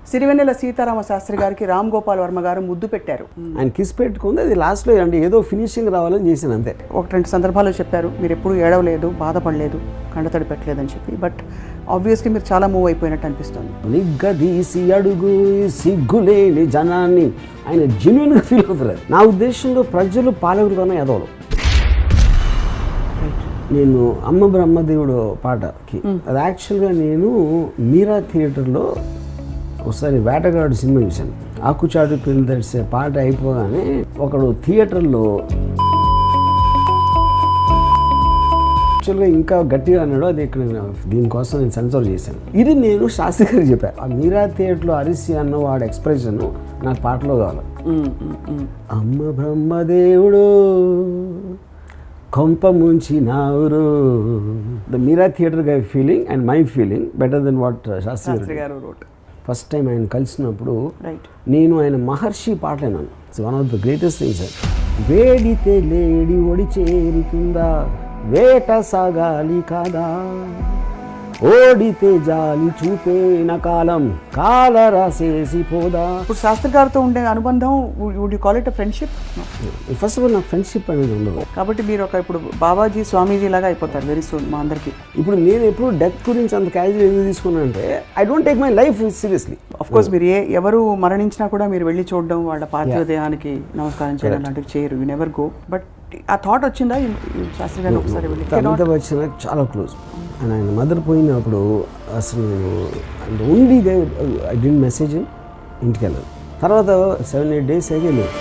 సిరివెన్నెల సీతారామ శాస్త్రి గారికి రామ్ గోపాల్ వర్మ గారు ముద్దు పెట్టారు. ఆయన కిస్ పెట్టుకుంది, అది లాస్ట్లో అంటే ఏదో ఫినిషింగ్ రావాలని చేశాను అంతే. ఒకటి రెండు సందర్భాల్లో చెప్పారు మీరు ఎప్పుడు ఏడవలేదు, బాధపడలేదు, కండతడి పెట్టలేదని చెప్పి. బట్ ఆబ్వియస్లీ మీరు చాలా మూవ్ అయిపోయినట్టు అనిపిస్తుంది. నిగ్గదీసి అడుగు సిగ్గులేని జనాన్ని ఆయన జెన్యున్గా ఫీల్ అవుతారు. నా ఉద్దేశంలో ప్రజలు పాలకుడు కన్నా ఎదవలు. నేను అమ్మ బ్రహ్మదేవుడు పాటకి అది యాక్చువల్గా నేను మీరా థియేటర్లో ఒకసారి వేటగాడు సినిమా చూశాను. ఆకుచాటు పిల్లలు తడిసే పాట అయిపోగానే ఒకడు థియేటర్లో యాక్చువల్గా ఇంకా గట్టిగా అన్నాడు. అది ఇక్కడ దీనికోసం నేను సెన్సార్ చేశాను. ఇది నేను శాస్త్రి గారికి చెప్పాను. ఆ మీరా థియేటర్లో అరిసి అన్న వాడి ఎక్స్ప్రెషన్ నాకు పాటలో కావాలి. అమ్మ బ్రహ్మదేవుడు కొంప ముంచి నావురు. The mirror theatre guy feeling and my feeling better than what Sastry garu wrote. First time ఆయన కలిసినప్పుడు నేను ఆయన మహర్షి పాట విన్నాను. It's one of the greatest things. వేడితే లేడి ఒడి చేరుతుందా, వేట సాగాలి కాదా, ఓడితే జాలి చూపేన కాలం కాల రాసేసి పోదా. ఇప్పుడు శాస్త్రి గారితో ఉండే అనుబంధం would you call it friendship? First of all నాకు ఫ్రెండ్షిప్ అనేది ఉండదు. కాబట్టి మీరు ఒక ఇప్పుడు బాబాజీ స్వామీజీ లాగా అయిపోతారు వెరీ సూన్ మా అందరికి. ఇప్పుడు నేను ఎప్పుడు డెత్ గురించి అంత క్యాజువల్ ఎందుకు తీసుకున్నాను అంటే I don't take my life seriously. Of course మీరు ఎవరు మరణించినా కూడా మీరు వెళ్ళి చూడడం, వాళ్ళ పార్థివ దేహానికి నమస్కారం చేయడం లాంటివి చేయరు. You never go. బట్ ఆ థాట్ వచ్చిందా శాస్త్రి గారు ఒకసారి అమితాబ్ బచ్చన్ చాలా క్లోజ్. అండ్ ఆయన మదర్ పోయినప్పుడు అసలు నేను ఓన్లీ ఐ డింట్ మెసేజ్ ఇంటికి వెళ్ళాను. తర్వాత 7-8 days అయ్యి వెళ్ళాను.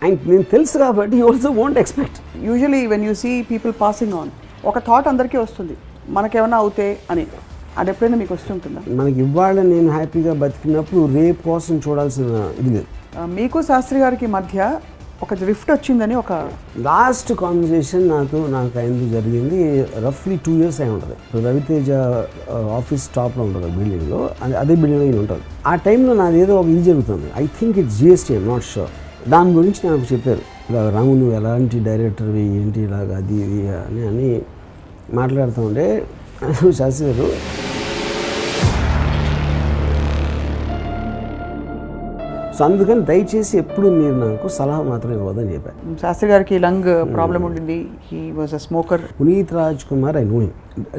ఆయన నేను తెలుసు కాబట్టి you also won't expect. Usually when you see people passing on ఒక థాట్ అందరికీ వస్తుంది, మనకేమన్నా అవుతే అని. అది ఎప్పుడైనా మీకు వస్తుంటుందా? మనకి ఇవాళ నేను హ్యాపీగా బతికినప్పుడు రేపు కోసం చూడాల్సిన ఇది లేదు. మీకు శాస్త్రి గారికి మధ్య ఒక డ్రిఫ్ట్ వచ్చిందని ఒక లాస్ట్ కాన్వర్సేషన్ నాకు అయింది జరిగింది రఫ్లీ 2 years అయి ఉంటుంది. రవితేజ ఆఫీస్ టాప్లో ఉంటుంది బిల్డింగ్లో, అదే బిల్డింగ్లో ఉంటుంది. ఆ టైంలో నాది ఏదో ఒక ఇది జరుగుతుంది. I think it's GST, I'm not sure. దాని గురించి నాకు చెప్పారు, ఇలా రాము నువ్వు ఎలాంటి డైరెక్టర్వి ఏంటి ఇలాగ అది ఇది అని మాట్లాడుతూ ఉంటే శాస్త్రి గారు సో అందుకని దయచేసి ఎప్పుడు మీరు నాకు సలహా మాత్రం ఇవ్వదని చెప్పారు. శాస్త్రి గారికి లంగ్ ప్రాబ్లం ఉండింది. He was a smoker. Puneeth Raj Kumar I know him.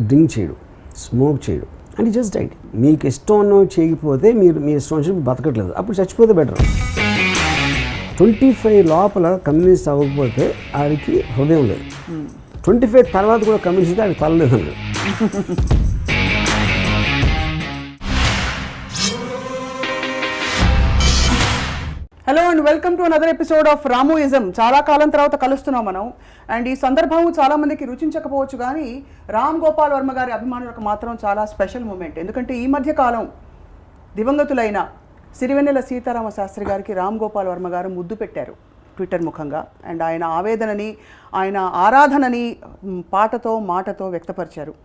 Drink చేయడు, స్మోక్ చేయడు అండ్ జస్ట్ డైట్. మీకు ఇష్టం ఉన్నవి చేయకపోతే మీరు మీ ఇష్టం వచ్చి బతకట్లేదు, అప్పుడు చచ్చిపోతే బెటర్. 25 లోపల కమ్యూనిస్ట్ అవ్వకపోతే ఆడికి హృదయం లేదు. 25 తర్వాత కూడా కమ్యూనిస్ట్ ఆడికి తలలేదు అన్నాడు. Hello and welcome to another episode of Ramuism. చాలా కాలం తర్వాత కలుస్తున్నాం మనం. అండ్ ఈ సందర్భం చాలా మందికి రుచించకపోవచ్చు, కానీ రామ్ గోపాల్ వర్మ గారి అభిమానులకు మాత్రం చాలా స్పెషల్ మూమెంట్. ఎందుకంటే ఈ మధ్య కాలం దివంగతులైన సిరివెన్నెల సీతారామ శాస్త్రి గారికి రామ్ గోపాల్ వర్మ గారు ముద్దు పెట్టారు ట్విట్టర్ ముఖంగా. అండ్ ఆయన ఆవేదనని, ఆయన ఆరాధనని పాటతో మాటతో వ్యక్తపరిచారు.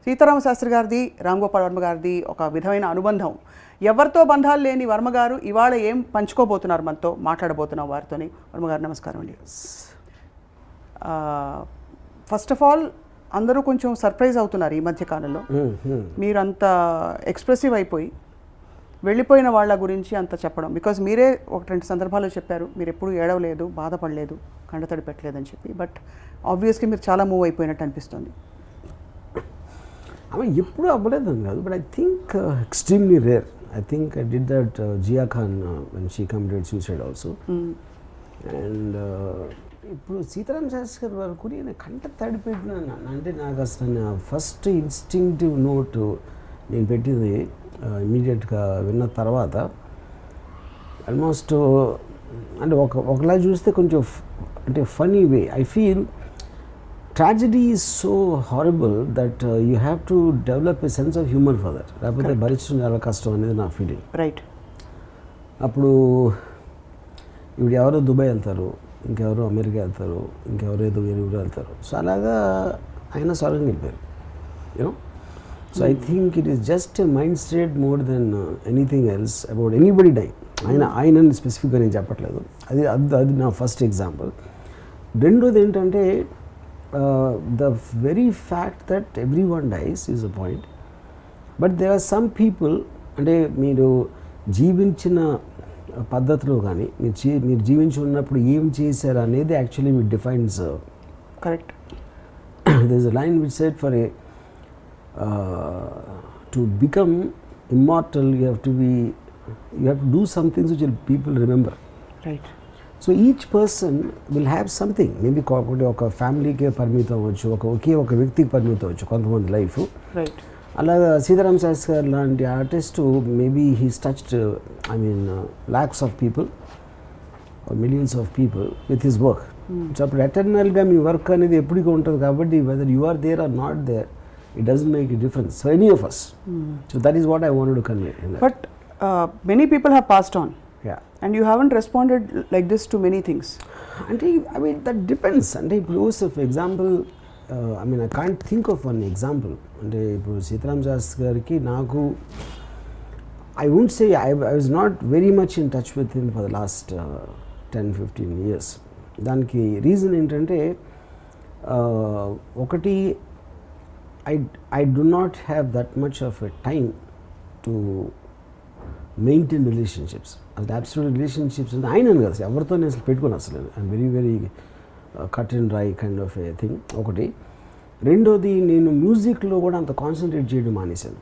సీతారామ శాస్త్రి గారిది, రామ్ గోపాల్ వర్మ గారిది ఒక విధమైన అనుబంధం. ఎవరితో బంధాలు లేని వర్మ గారు ఇవాళ ఏం పంచుకోబోతున్నారు మనతో, మాట్లాడబోతున్నాం వారితోని. వర్మ గారు నమస్కారం అండి. ఫస్ట్ ఆఫ్ ఆల్ అందరూ కొంచెం సర్ప్రైజ్ అవుతున్నారు ఈ మధ్య కాలంలో. మీరు అంత ఎక్స్ప్రెసివ్ అయిపోయి వెళ్ళిపోయిన వాళ్ళ గురించి అంత చెప్పడం. బికాజ్ మీరే ఒకటి రెండు సందర్భాల్లో చెప్పారు మీరు ఎప్పుడు ఏడవలేదు, బాధపడలేదు, కండతడి పెట్టలేదని చెప్పి. బట్ ఆబ్వియస్లీ మీరు చాలా మూవ్ అయిపోయినట్టు అనిపిస్తుంది. ఆమె ఎప్పుడు అవ్వలేదని కాదు, but I think extremely rare. I think I did that Jia Khan when she committed suicide also. And ఇప్పుడు సీతారామ శాస్త్రి గారి వరకు నేను కంట తడిపెట్టినాను. అంటే నాకు అసలు ఫస్ట్ ఇన్స్టింక్టివ్ నోట్ నేను పెట్టింది ఇమీడియట్గా విన్న తర్వాత ఆల్మోస్ట్ అంటే ఒకలా చూస్తే కొంచెం అంటే funny way I feel tragedy is so horrible that you have to develop a sense of humor for that. లేకపోతే భరించడం చాలా కష్టం అనేది నా ఫీలింగ్. రైట్. అప్పుడు ఇప్పుడు ఎవరో దుబాయ్ వెళ్తారు, ఇంకెవరో అమెరికా వెళ్తారు, ఇంకెవరో ఏదో వేరే ఊరు వెళ్తారు. సో అలాగా ఆయన స్వర్గం వెళ్ళిపోయారు, you know. So I think it is just a mind state more than anything else about anybody die. ఆయన స్పెసిఫిక్గా నేను చెప్పట్లేదు. అది నా ఫస్ట్ ఎగ్జాంపుల్. రెండోది ఏంటంటే the very fact that everyone dies is a point. But there are some people, అంటే మీరు జీవించిన పద్ధతిలో కానీ మీరు జీవించి ఉన్నప్పుడు ఏం చేశారు అనేది actually me defines. Correct. there is a line which said for a to become immortal you have to do some things which will people remember. Right. So each person will have something. Maybe ఒక ఫ్యామిలీకే పరిమితం అవ్వచ్చు, ఒక వ్యక్తికి పరిమితం అవ్వచ్చు కొంతమంది life. Right. అలాగా సీతారామ శాస్త్రి గారు లాంటి artist maybe he's touched lakhs of people or millions of people with his work. So అప్పుడు ఎటర్నల్గా మీ వర్క్ అనేది ఎప్పటికీ ఉంటుంది కాబట్టి whether you are there or not there it doesn't make a difference for any of us. So that is what I wanted to convey. But many people have passed on. Yeah. And you haven't responded like this to many things. అంటే I mean that depends. అంటే ఇప్పుడు for example I can't think of one example. అంటే ఇప్పుడు సీతారామ శాస్త్రి గారికి నాకు I won't say I was not very much in touch with him for the last 10-15 years. దానికి reason ఏంటంటే ఒకటి I do not have that much of a time to maintain relationships. అది absolute relationships అంటే ఆయన కదా ఎవరితో నేను అసలు పెట్టుకుని అసలు I'm very very cut and dry kind of a thing ఒకటి. రెండోది నేను మ్యూజిక్లో కూడా అంత కాన్సన్ట్రేట్ చేయడం మానేశాను.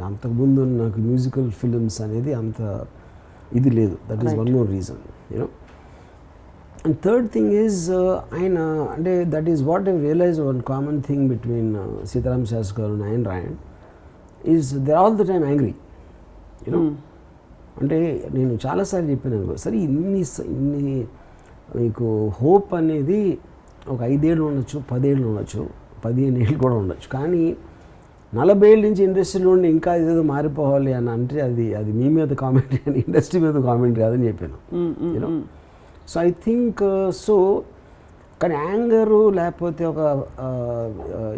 అంతకుముందు నాకు మ్యూజికల్ ఫిల్మ్స్ అనేది అంత ఇది లేదు. That is one more reason you know. And third thing is ఆయన అంటే that is what I realise one common thing between Seetharama Sastry garu and Ayn Rand is they all the time angry you know. అంటే నేను చాలాసార్లు చెప్పాను సరే ఇన్ని మీకు హోప్ అనేది ఒక 5 ఏళ్ళు ఉండొచ్చు, 10 ఏళ్ళు ఉండొచ్చు, 15 ఏళ్ళు కూడా ఉండొచ్చు, కానీ 40 ఏళ్ళ నుంచి ఇండస్ట్రీలో ఉండి ఇంకా ఏదో మారిపోవాలి అని అంటే అది మీ మీద కామెంటరీ అని ఇండస్ట్రీ మీద కామెంటరీ కాదని చెప్పాను you know. So I think so కానీ యాంగరు లేకపోతే ఒక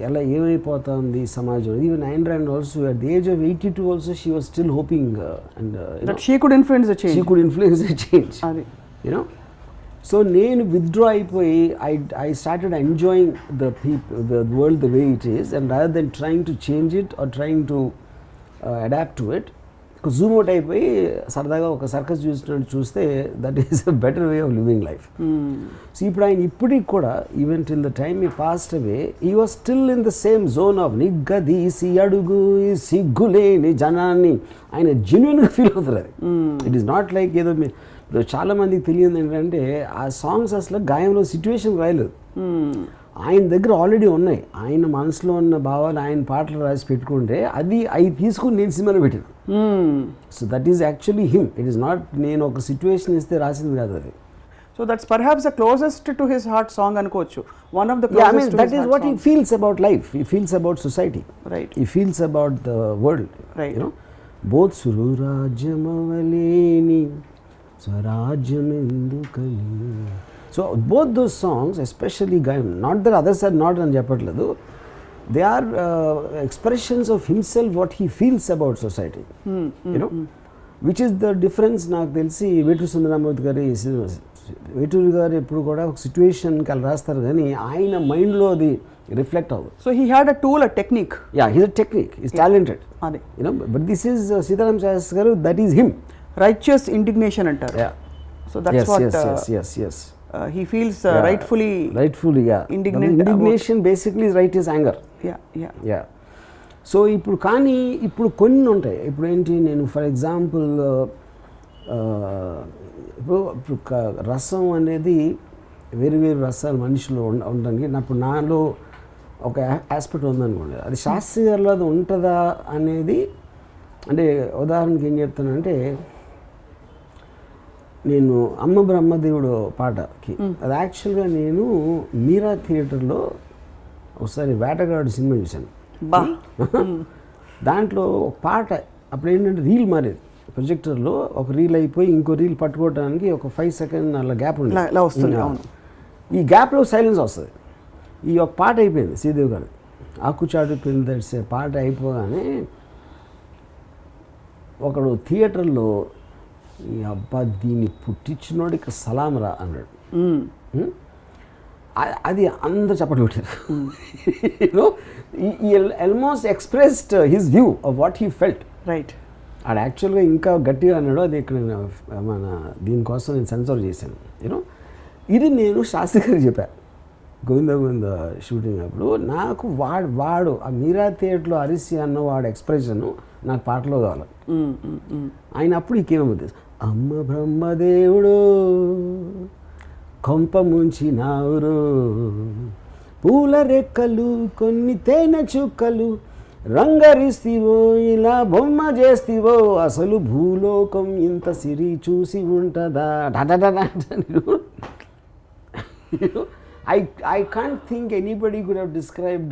ఎలా ఏమైపోతుంది సమాజం. Even Ayn Rand also at the age of 82 also she was still hoping and she could influence the change you know. So నేను విత్డ్రా అయిపోయి I started enjoying the world the way it is and rather than trying to change it or trying to adapt to it. Zoom out అయిపోయి సరదాగా ఒక circus చూసినట్టు చూస్తే that is a better way of living life. So ఇప్పుడు ఆయన ఇప్పటికి కూడా even till the time he passed away he was still in the same zone of నిగ్గదీసి అడుగు సిగ్గులేని జనాన్ని ఆయన జెన్యున్గా ఫీల్ అవుతారు. అది ఇట్ ఈస్ నాట్ లైక్ ఏదో ఇప్పుడు చాలామందికి తెలియదు ఏంటంటే ఆ సాంగ్స్ అసలు గాయంలో సిచ్యువేషన్ రాయలేదు. ఆయన దగ్గర ఆల్రెడీ ఉన్నాయి. ఆయన మనసులో ఉన్న భావాలు ఆయన పాటలు రాసి పెట్టుకుంటే అవి తీసుకుని నేను సినిమాలో పెట్టాను. So that is actually him. It is not నేను ఒక సిచ్యువేషన్ ఇస్తే రాసింది కాదు అది. So that's perhaps the closest to his heart song అనుకోవచ్చు. One of the closest to that is what he feels about life. He feels about society. Right. He feels about the world. Right. You know both సురాజ్యమవలేని స్వరాజ్యం ఎందుకని. So both those songs especially Gaayam not that others are not అని చెప్పట్లేదు. They are expressions of himself what he feels about society you know which is the difference. నాకు తెలిసి వేటూరి సుందరరామూర్తి వేటూరి గారు ఎప్పుడు కూడా ఒక సిచ్యువేషన్కి అలా రాస్తారు కానీ ఆయన మైండ్లో అది రిఫ్లెక్ట్ అవ్వదు. So he had a tool, a technique. Yeah he's a technique, he's talented you know. But this is Seetharama Sastry garu that is him. Righteous indignation antaru. Yeah. So that's what yes. He feels rightfully yeah. indignant. Indignation basically is right is anger. Yeah. So ఇప్పుడు కొన్ని ఉంటాయి. ఇప్పుడు ఏంటి నేను for example ఇప్పుడు రసం అనేది వేరు రసాలు మనిషిలో ఉండడానికి ఇప్పుడు నాలో ఒక ఆస్పెక్ట్ ఉందనుకోండి, అది శాస్త్రి గారిలో అది ఉంటుందా అనేది. అంటే ఉదాహరణకి ఏం చెప్తానంటే నేను అమ్మ బ్రహ్మదేవుడు పాటకి అది యాక్చువల్గా నేను మీరా థియేటర్లో ఒకసారి వేటగాడు సినిమా చూశాను. దాంట్లో ఒక పాట అప్పుడు ఏంటంటే రీల్ మారేది ప్రొజెక్టర్లో. ఒక రీల్ అయిపోయి ఇంకో రీల్ పట్టుకోవడానికి ఒక 5 సెకండ్ అలా గ్యాప్ వస్తుంది. ఈ గ్యాప్లో సైలెన్స్ వస్తుంది. ఈ ఒక పాట అయిపోయింది శ్రీదేవి గారు ఆకుచాటు పిందడిసే పాట అయిపోగానే ఒకడు థియేటర్లో ఈ అబ్బా దీన్ని పుట్టించినోడికి సలాం రా అన్నాడు. అది అందరు చప్పట్లు కొట్టారు. Almost expressed his view of what he felt. Right. ఆడ యాక్చువల్గా ఇంకా గట్టిగా అన్నాడు, అది ఇక్కడ మన దీనికోసం నేను సెన్సార్ చేశాను. ఇది నేను శాస్త్రి గారికి చెప్పాను గోవింద షూటింగ్ అప్పుడు. నాకు వాడు ఆ మీరా థియేటర్లో అరిసి అన్న వాడు ఎక్స్ప్రెషన్ నాకు పాటలో కావాలి. ఆయన అప్పుడు ఈ కేమవుతుంది, అమ్మ బ్రహ్మదేవుడు కొంప ముంచినావురు, పూల రెక్కలు కొన్ని తేనె చుక్కలు రంగరిస్తివో ఇలా బొమ్మ చేస్తివో, అసలు భూలోకం ఇంత సిరి చూసి ఉంటుందా. I can't think anybody could have described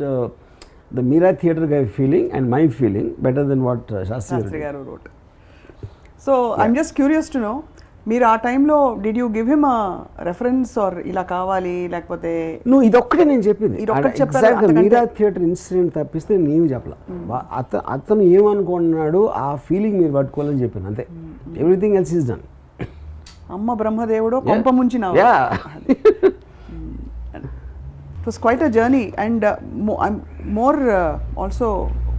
the Meera Theatre guy feeling and my feeling better than what Shastri garu wrote. So yeah. I'm just curious to know, మీరు ఆ టైంలో did you give him reference or ఇలా కావాలి లేకపోతే? నువ్వు ఇదొక్కటే నేను చెప్పింది, ఎగ్జాక్ట్గా మీరా థియేటర్ ఇన్సిడెంట్ తప్పిస్తే నేను చెప్పలా. అతను ఏమనుకుంటున్నాడు ఆ ఫీలింగ్ మీరు పట్టుకోవాలని చెప్పాను అంతే. Everything else is done. అమ్మ బ్రహ్మదేవుడు కొంప ముంచినావు. It was quite a journey and I'm more also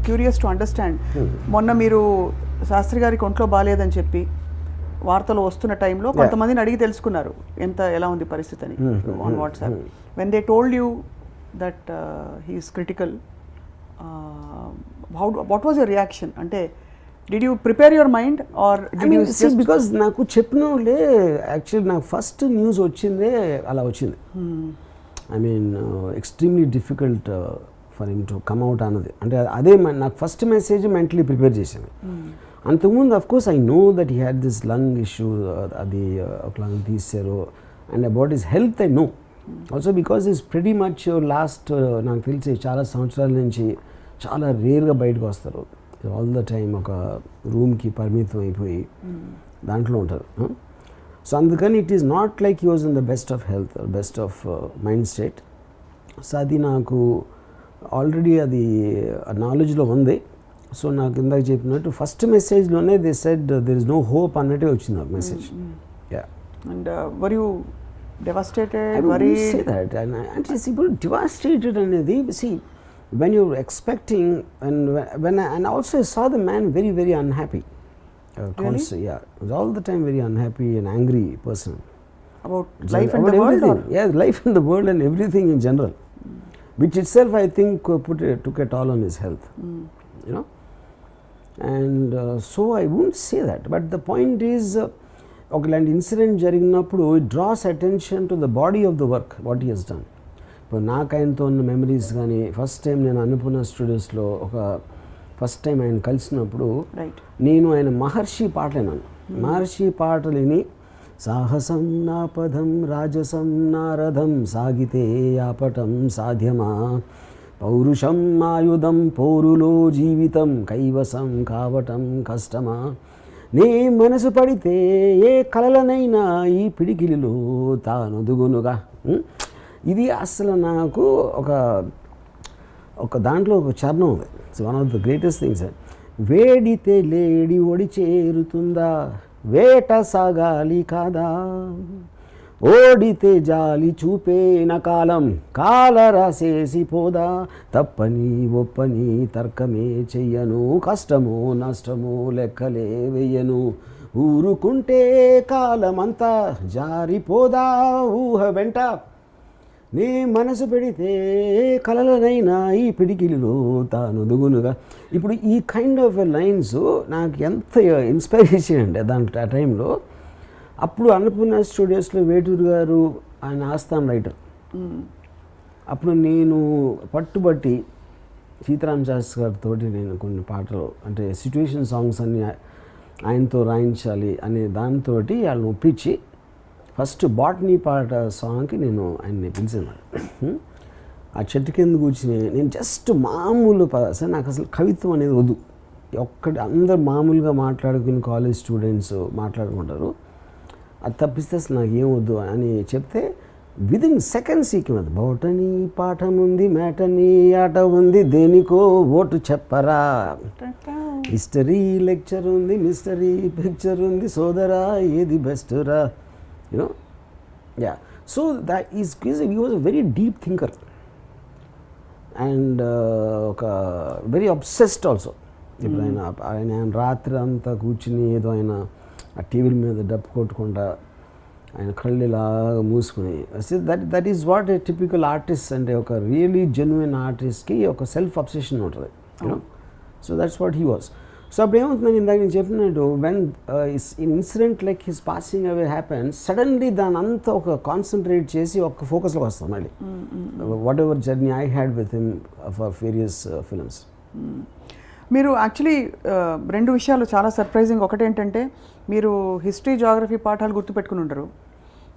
curious to understand. మొన్న మీరు శాస్త్రి గారికి ఒంట్లో బాగాలేదని చెప్పి వార్తలు వస్తున్న టైంలో కొంతమందిని అడిగి తెలుసుకున్నారు ఎలా ఉంది పరిస్థితి అని on WhatsApp. When they told you that he is critical, what was your reaction? అంటే did you prepare your mind or because నాకు చెప్పిన వాళ్ళే యాక్చువల్లీ నాకు ఫస్ట్ న్యూస్ వచ్చిందే అలా వచ్చింది. I mean extremely difficult for him to come out అన్నది. అంటే అదే నాకు ఫస్ట్ మెసేజ్ మెంటలీ ప్రిపేర్ చేసింది. అంతకుముందు of course I know that he had this lung issue, అది ఒక లంగ్ తీసారు, and about his health I know also because is pretty much last నాకు తెలిసి చాలా సంవత్సరాల నుంచి చాలా రేర్గా బయటకు వస్తారు. ఆల్ ద టైమ్ ఒక రూమ్కి పరిమితం అయిపోయి దాంట్లో ఉంటారు. సో అందుకని it is not like he was in the best of health, best of mind state. So అది నాకు ఆల్రెడీ అది నాలెడ్జ్లో ఉంది. సో నాకు ఇందాక చెప్పినట్టు ఫస్ట్ మెసేజ్లోనే they said there is no hope అన్నట్టే వచ్చింది నాకు message. And were you devastated? I wouldn't say that. And see, people devastated అనేది, see, when you're expecting, and also I saw the man very, very unhappy. Really? Yeah, he was all the time very unhappy and angry person. About life and the world? Or? Yeah, life and the world and everything in general. Which itself I think took a toll on his health. You know? And so I wouldn't say that. But the point is, ఒకలాంటి incident జరిగినప్పుడు it draws attention to the body of the work what he has done. ఇప్పుడు నాకు ఆయనతో ఉన్న memories కానీ, first time నేను Annapurna స్టూడియోస్లో first time ఆయన కలిసినప్పుడు నేను ఆయన మహర్షి పాటలు విన్నాను. మహర్షి పాటలు విని సాహసం నా పదం రాజసం నారథం సాగితే ఆపటం సాధ్యమా, పౌరుషం ఆయుధం పోరులో జీవితం కైవసం కావటం కష్టమా, నే మనసు పడితే ఏ కలలనైనా ఈ పిడికిలిలో తానొదుగునుగా. ఇది అసలు నాకు ఒక దాంట్లో ఒక చరణం ఉంది. It's one of the greatest things. వేడితే లేడి ఒడి చేరుతుందా, వేట సాగాలి కాదా, ఓడితే జాలి చూపేన కాలం కాల రాసేసి పోదా, తప్పని ఒప్పని తర్కమే చెయ్యను, కష్టమో నష్టమో లెక్కలే వెయ్యను, ఊరుకుంటే కాలమంతా జారిపోదా ఊహ వెంట, నీ మనసు పెడితే కలలనైనా ఈ పిడికిలిలో తానొదుగునుగా. ఇప్పుడు ఈ కైండ్ ఆఫ్ లైన్స్ నాకు ఎంత ఇన్స్పైరేషన్ అంటే దాంట్లో ఆ టైంలో. అప్పుడు అన్నపూర్ణ స్టూడియోస్లో వేటూరు గారు ఆయన ఆస్థాన్ రైటర్. అప్పుడు నేను పట్టుబట్టి సీతారామ శాస్త్రి గారితో నేను కొన్ని పాటలు అంటే సిచ్యువేషన్ సాంగ్స్ అన్నీ ఆయనతో రాయించాలి అనే దాంతో వాళ్ళని ఒప్పించి ఫస్ట్ బాటనీ పాట సాంగ్కి నేను ఆయన్ని పిలిచాను. ఆ చెట్టు కింద కూర్చుని నేను జస్ట్ మామూలు సార్ నాకు అసలు కవిత్వం అనేది వద్దు, అందరు మామూలుగా మాట్లాడుకుని కాలేజ్ స్టూడెంట్స్ మాట్లాడుకుంటారు, అది తప్పిస్తే అసలు నాకు ఏం వద్దు అని చెప్తే విదిన్ సెకండ్స్ ఈకిమది బోటనీ పాఠం ఉంది, మేటనీ ఆట ఉంది, దేనికో ఓటు చెప్పరా, హిస్టరీ లెక్చర్ ఉంది, మిస్టరీ పిక్చర్ ఉంది, సోదరా ఏది బెస్ట్ రా, you know. Yeah, so that is he was a very deep thinker and ఒక వెరీ అబ్సెస్డ్ ఆల్సో. ఇప్పుడు ఆయన రాత్రి అంతా కూర్చుని ఏదో ఆయన ఆ టీవీల మీద డప్పు కొట్టుకుంటా ఆయన కళ్ళు ఇలాగా మూసుకుని, that is what a typical artist అంటే ఒక రియలీ జెన్యున్ ఆర్టిస్ట్కి ఒక సెల్ఫ్ అబ్సెషన్ ఉంటుంది, you know. So that's what he was. So అప్పుడు ఏమవుతుందని ఇందాక నేను చెప్పినట్టు when incident like his passing away happens, suddenly దాని అంతా ఒక కాన్సన్ట్రేట్ చేసి ఒక ఫోకస్లోకి వస్తాం మళ్ళీ. What ever journey I had with him for various films. మీరు యాక్చువల్లీ రెండు విషయాలు చాలా సర్ప్రైజింగ్. ఒకటేంటంటే మీరు హిస్టరీ జాగ్రఫీ పాఠాలు గుర్తుపెట్టుకుని ఉండరు,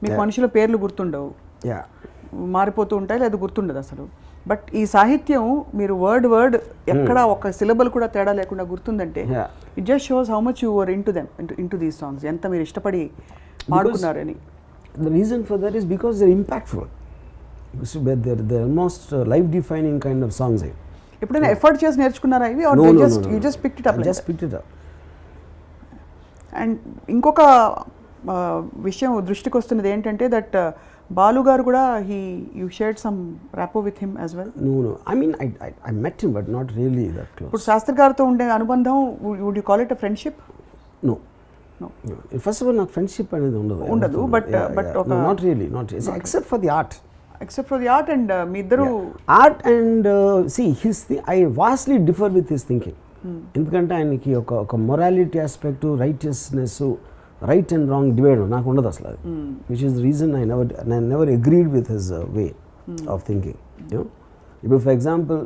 మీకు మనుషుల పేర్లు గుర్తుండవు, మారిపోతూ ఉంటాయి లేదా గుర్తుండదు అసలు. బట్ ఈ సాహిత్యం మీరు వర్డ్ ఎక్కడ ఒక సిలబల్ కూడా తేడా లేకుండా గుర్తుందంటే it just shows how much you were into these songs, ఎంత మీరు ఇష్టపడి పాడుకున్నారని. The reason for that is because they're impactful. They're almost life-defining kind of songs. ఎప్పుడైనా ఎఫర్ట్ చేసి నేర్చుకున్నారా ఇవి? You just picked it up? Just picked it up. And ఇంకొక విషయం దృష్టికి వస్తున్నది ఏంటంటే దట్ బాలు గారు కూడా you shared some rapport with him as well. No. I mean, I met him, but not really that close. ఇప్పుడు శాస్త్రి గారితో ఉండే అనుబంధం, would you call it a friendship? No. First of all, నాకు ఫ్రెండ్షిప్ అనేది ఉండదు. But not really except for the art. Except for the art and మీ ఇద్దరు art and I vastly differ with his thinking. ఎందుకంటే ఆయనకి ఒక morality aspect, righteousness, right and wrong divide నాకు ఉండదు అసలు. అది which is the reason I never agreed with his way of thinking. ఇప్పుడు ఫర్ ఎగ్జాంపుల్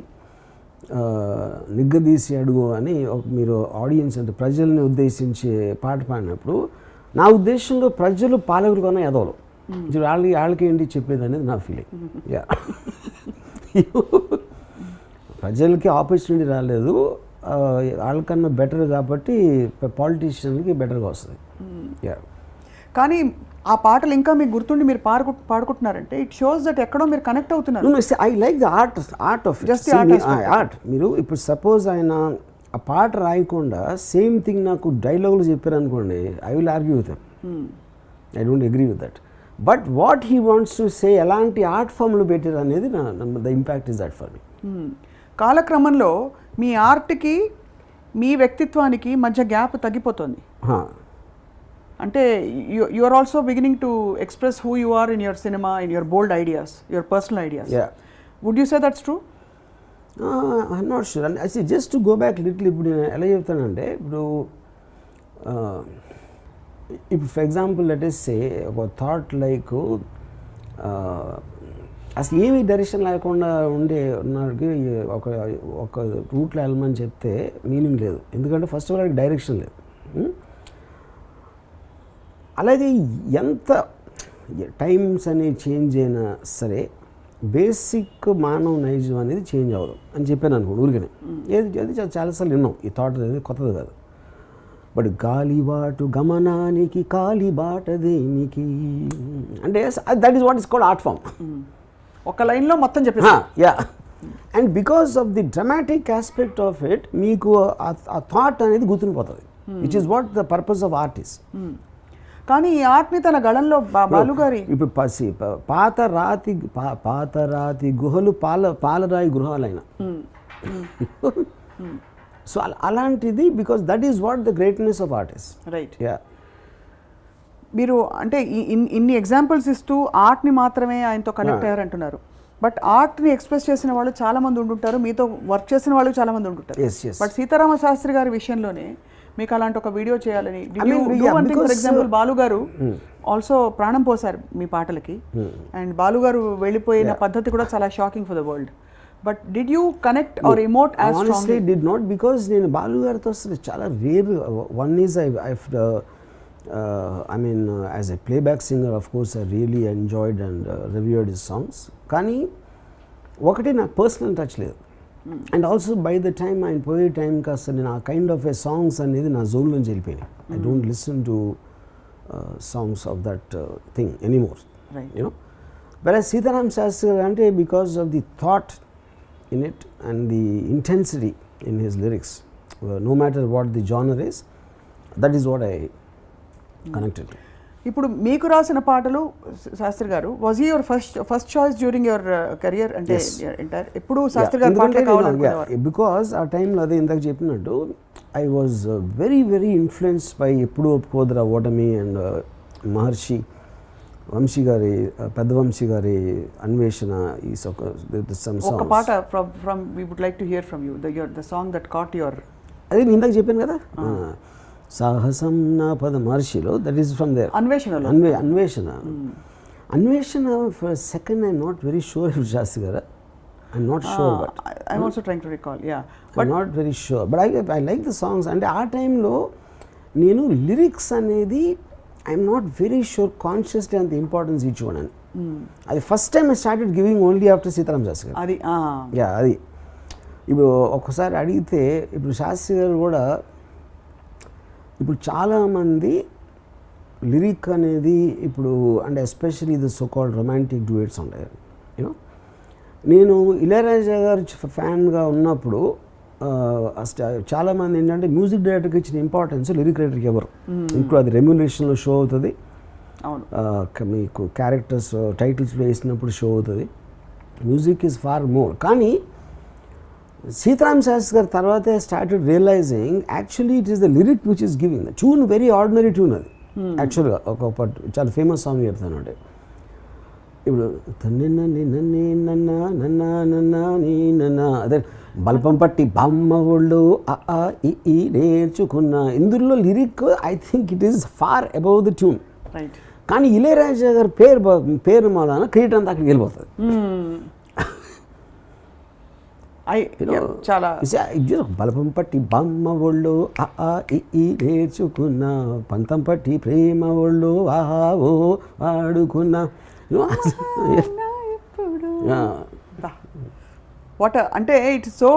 నిగ్గదీసి అడుగు అని మీరు ఆడియన్స్ అంటే ప్రజల్ని ఉద్దేశించి పాట పాడినప్పుడు నా ఉద్దేశంలో ప్రజలు పాలకులు కన్నా ఎదవలు, వాళ్ళకి ఏంటి చెప్పేది అనేది నా ఫీలింగ్. ప్రజలకి ఆపర్చునిటీ రాలేదు, వాళ్ళకన్నా బెటర్ కాబట్టి పాలిటీషియన్కి బెటర్గా వస్తుంది. కానీ ఆ పాటలు ఇంకా మీకు గుర్తుండి మీరు పాడుకుంటున్నారంటే ఇట్ షోస్ దట్ ఎక్కడో మీరు కనెక్ట్ అవుతున్నారు. I like the art of just art. మీరు ఇప్పుడు సపోజ్ ఆయన ఆ పాట రాయకుండా సేమ్ థింగ్ నాకు డైలాగులు చెప్పారనుకోండి, I will argue with him. I don't agree with that. But what he wants to say, ఎలాంటి ఆర్ట్ ఫామ్లో పెట్టారు అనేది the impact is that for me. కాలక్రమంలో మీ ఆర్ట్కి మీ వ్యక్తిత్వానికి మధ్య గ్యాప్ తగ్గిపోతుంది. అంటే you are also beginning to express who you are in your cinema, in your bold ideas, your personal ideas. Would you say that's true? I'm not sure. And I just to go back little, ఇప్పుడు నేను ఎలా చెప్తానంటే ఇప్పుడు for example let us సే ఒక thought like అసలు ఏమీ direction లేకుండా ఉన్నకి ఒక రూట్లో వెళ్ళమని చెప్తే మీనింగ్ లేదు. ఎందుకంటే ఫస్ట్ ఆఫ్ ఆల్ డైరెక్షన్ లేదు. అలాగే ఎంత టైమ్స్ అనేవి చేంజ్ అయినా సరే బేసిక్ మానవ నైజం అనేది చేంజ్ అవ్వదు అని చెప్పాను అనుకోండి ఊరికనే. అది చాలాసార్లు విన్నాం, ఈ థాట్ అనేది కొత్తది కాదు. బట్ గాలిబాటు గమనానికి కాలిబాట దేనికి అంటే that is what is called art form. ఒక లైన్లో మొత్తం చెప్పేసి and because of the dramatic aspect of it మీకు ఆ థాట్ అనేది గుర్తుండిపోతుంది, which is what the purpose of art is. కానీ ఈ ఆర్ట్ని తన గళంలో బాలుగారి ఇప్పుడు పాత రాతి గుహలు పాలరాయి గృహాలైన సో అలాంటిది, because that is what the greatness of art is. Right. మీరు అంటే ఇన్ని ఎగ్జాంపుల్స్ ఇస్తూ ఆర్ట్ని మాత్రమే ఆయనతో కనెక్ట్ అయ్యారంటున్నారు. బట్ ఆర్ట్ని ఎక్స్ప్రెస్ చేసిన వాళ్ళు చాలా మంది ఉంటుంటారు, మీతో వర్క్ చేసిన వాళ్ళు చాలా మంది ఉంటుంటారు. బట్ సీతారామ శాస్త్రి గారి విషయంలోనే మీకు అలాంటి ఒక వీడియో చేయాలని, ఫర్ ఎగ్జాంపుల్ బాలు గారు ఆల్సో ప్రాణం పోసారు మీ పాటలకి, అండ్ బాలు గారు వెళ్ళిపోయిన పద్ధతి కూడా చాలా shocking for the world. But did you connect or emote as strongly? Honestly did not, because నేను బాలు గారితో అసలు చాలా rare. One is I mean as a playback singer of course I really enjoyed and revered his songs, కానీ ఒకటి నాకు personal touch లేదు. And also by the time ఆయన పోయే టైంకి అసలు నేను ఆ కైండ్ ఆఫ్ ఏ సాంగ్స్ అనేది నా జోన్లోంచి వెళ్ళిపోయినాయి. I don't listen to songs of that thing anymore, you know. But Sitaram Shastri గారు అంటే because of the thought in it and the intensity in his lyrics, no matter what the genre is, that is what I connected to. ఇప్పుడు మీకు రాసిన పాటలు శాస్త్రి గారు was your first choice during your career అంటే entire ఎప్పుడు శాస్త్రి గారు పాటలు కావాలనుకునేవారు? Because ఆ టైంలో అదే ఇందాక చెప్పినట్టు I was very very influenced by ఎప్పుడు ఒప్పుకోదురా ఓటమి అండ్ మహర్షి వంశీ గారి పెద్ద వంశీ గారి అన్వేషణ ఈ ఒక పాట from we would like to hear from you the song that caught your. అదే నేను ఇందాక చెప్పాను కదా సాహసం నా పద మహర్షిలో దట్ ఈస్ ఫ్రమ్ దేర్ అన్వేషణలో Anveshana for second I'm not very sure if Sastry garu I'm not sure but I'm also trying to recall but not very sure but I like the songs. అంటే ఆ టైంలో నేను లిరిక్స్ అనేది I'm not very sure consciously అంత importance ఇచ్చుకోండి. అది first time I started giving only after Sitaram Shastri గారు. అది ఇప్పుడు ఒక్కసారి అడిగితే ఇప్పుడు శాస్త్రి గారు కూడా ఇప్పుడు చాలామంది లిరిక్ అనేది ఇప్పుడు అంటే ఎస్పెషల్లీ ఇది సో కాల్డ్ రొమాంటిక్ డ్యూయట్స్ ఉంటాయి యూనో. నేను ఇళయరాజా గారు ఫ్యాన్గా ఉన్నప్పుడు చాలామంది ఏంటంటే మ్యూజిక్ డైరెక్టర్కి ఇచ్చిన ఇంపార్టెన్స్ లిరిక్ రైటర్కి ఎవరు. ఇప్పుడు అది రెమ్యునరేషన్లో షో అవుతుంది, మీకు క్యారెక్టర్స్ టైటిల్స్లో వేసినప్పుడు షో అవుతుంది. Music is far more. కానీ సీతారాం శాస్త్రి గారు తర్వాత started realising actually it is the lyric which is giving the tune. Very ordinary tune అది యాక్చువల్గా. ఒక చాలా ఫేమస్ సాంగ్ చెప్తాను అంటే ఇప్పుడు అదే బల్పం పట్టి బామ్మ ఒళ్ళు ఈ నేర్చుకున్న ఇందులో lyric I think it is far above the tune. కానీ ఇళయరాజా గారు పేరు మాలాన క్రియేట్ అంతా అక్కడికి వెళ్ళిపోతుంది. చాలా బలపం పట్టి బామ్మ ఒళ్ళు ఈ నేర్చుకున్న పంతం పట్టి ప్రేమ ఒళ్ళు ఆహో ఆడుకున్నా. వాట్ అంటే it's so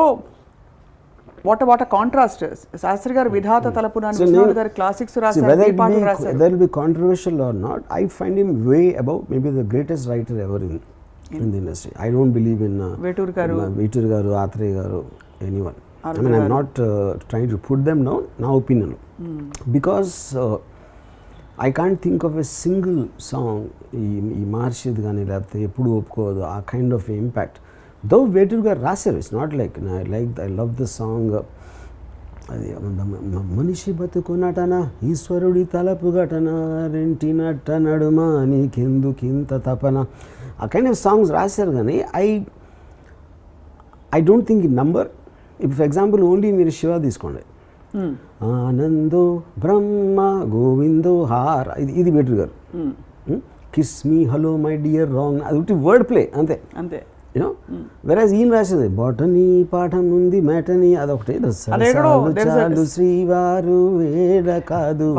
what contrast. Shastri గారు విధాత తలపున గారు క్లాసిక్స్ రాశారు. Whether it be controversial or not, I find him way above maybe the greatest writer ever in the industry. I don't believe in Veturi garu, Atre garu, anyone. I mean, I'm not trying to put them down, na opinion. Because I can't think of a single song ఈ మార్షిద్ కానీ లేకపోతే ఎప్పుడు ఒప్పుకోదు ఆ kind of impact. దో వేటూరు గారు రాశారు. It's not like I love the song. అది మనిషి బతుకునటన ఈశ్వరుడి తలపు ఘటన రెంటినట్ట నడుమ నీకెందుకింత తపన ఆ కైండ్ ఆఫ్ సాంగ్స్ రాశారు. కానీ I don't think in number. ఇప్పుడు ఫర్ ఎగ్జాంపుల్ ఓన్లీ మీరు శివ తీసుకోండి. ఆనందో బ్రహ్మ గోవిందో హార్ ఇది వేటూరు గారు. Kiss me hello my dear wrong అది ఒకటి వర్డ్ ప్లే అంతే అంతే యూనో. వెరాజ్ ఈయన రాసేది బొటనీ పాఠం ఉంది మేటని అదొకటి చాలు శ్రీవారు వేడ కాదు.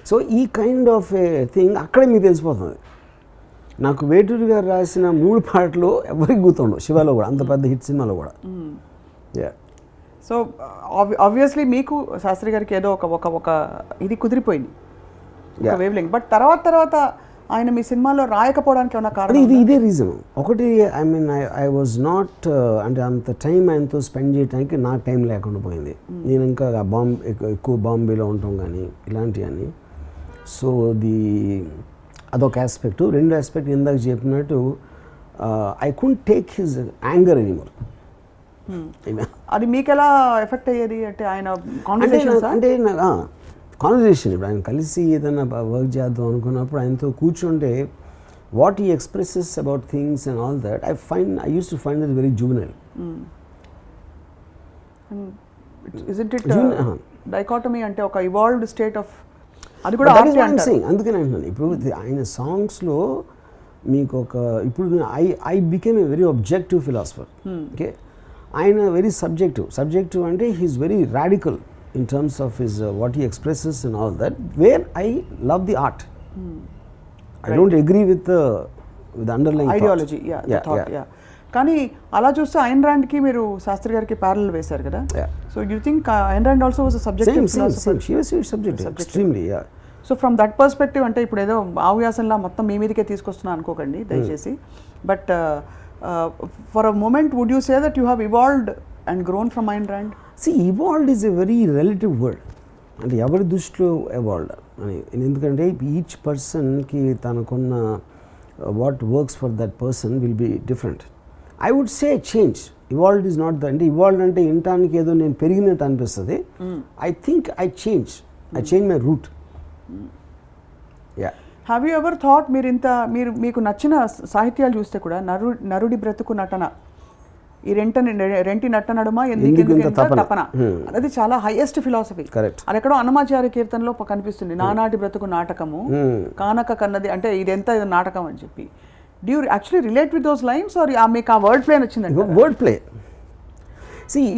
సో ఈ కైండ్ ఆఫ్ ఏ థింగ్ అక్కడే మీకు తెలిసిపోతుంది. నాకు వేటూరు గారు రాసిన 3 పాటలు ఎవరికి గుర్తుండవు శివలో కూడా, అంత పెద్ద హిట్ సినిమాలో కూడా. సో ఆబ్వియస్లీ మీకు శాస్త్రి గారికి ఏదో ఒక ఇది కుదిరిపోయింది వేవ్ లెంగ్త్. బట్ తర్వాత ఆయన మీ సినిమాలో రాయకపోవడానికి ఏమైనా కారణం? ఇదే రీజన్ ఒకటి. I mean I was not అంటే అంత టైం ఆయనతో స్పెండ్ చేయడానికి నాకు టైం లేకుండా పోయింది. నేను ఇంకా ఎక్కువ బాంబేలో ఉంటాం కానీ ఇలాంటివన్నీ. సో అదొక ఆస్పెక్ట్. రెండో ఆస్పెక్ట్ ఇందాక చెప్పినట్టు I couldn't take his anger anymore. అది మీకు ఎలా ఎఫెక్ట్ అయ్యేది అంటే ఆయన అంటే కాన్వర్జేషన్ ఇప్పుడు ఆయన కలిసి ఏదైనా వర్క్ చేద్దాం అనుకున్నప్పుడు ఆయనతో కూర్చుంటే what he expresses about things and all that I use to find it very juvenile. Isn't it dichotomy అంటే ఒక ఇవాల్వ్డ్ స్టేట్ ఆఫ్ అది కూడా అందుకని అంటున్నాను. ఇప్పుడు ఆయన సాంగ్స్లో మీకు ఒక ఇప్పుడు I became a very objective philosopher. Okay, ఆయన వెరీ సబ్జెక్టివ్ అంటే he is very radical in terms of his what he expresses and all that, where I love the art. I don't agree with the underlying ideology thought. కానీ అలా చూస్తే ఐన్ రాండ్ కి మీరు శాస్త్రి గారికి parallel వేశారు కదా. So you think Ayn Rand also was a subjective philosopher? She was subjective extremely. So from that perspective అంటే ఇప్పుడు ఏదో ఆవ్యాసంలా మొత్తం మీ మీదకే తీసుకొస్తున్నా అనుకోకండి దయచేసి. But for a moment would you say that you have evolved and grown from Ayn Rand? See, evolved is a very relative word. అంటే ఎవరి దృష్టిలో ఎవాల్వ్డ్ అని. ఎందుకంటే ఈచ్ పర్సన్కి తనకున్న what works for that person will be different. I would say change. Evolved is not the అంటే evolved అంటే వినటానికి ఏదో నేను పెరిగినట్టు అనిపిస్తుంది. I think I change my route. Yeah. Have you ever thought మీకు నచ్చిన సాహిత్యాలు చూస్తే కూడా నరుడి బ్రతుకు నటన, ఈ రెంటి నట్ట నడుమ ఎందుకు తపన అది చాలా హైయెస్ట్ ఫిలాసఫీ. అది ఎక్కడో అన్నమాచార్య కీర్తనలో కనిపిస్తుంది. నానాటి బ్రతుకు నాటకము కానక కన్నది, అంటే ఇదెంత ఇది నాటకం అని చెప్పి. Do you actually relate with those lines or మీకు ఆ వర్డ్ ప్లే నచ్చిందండి? Word play.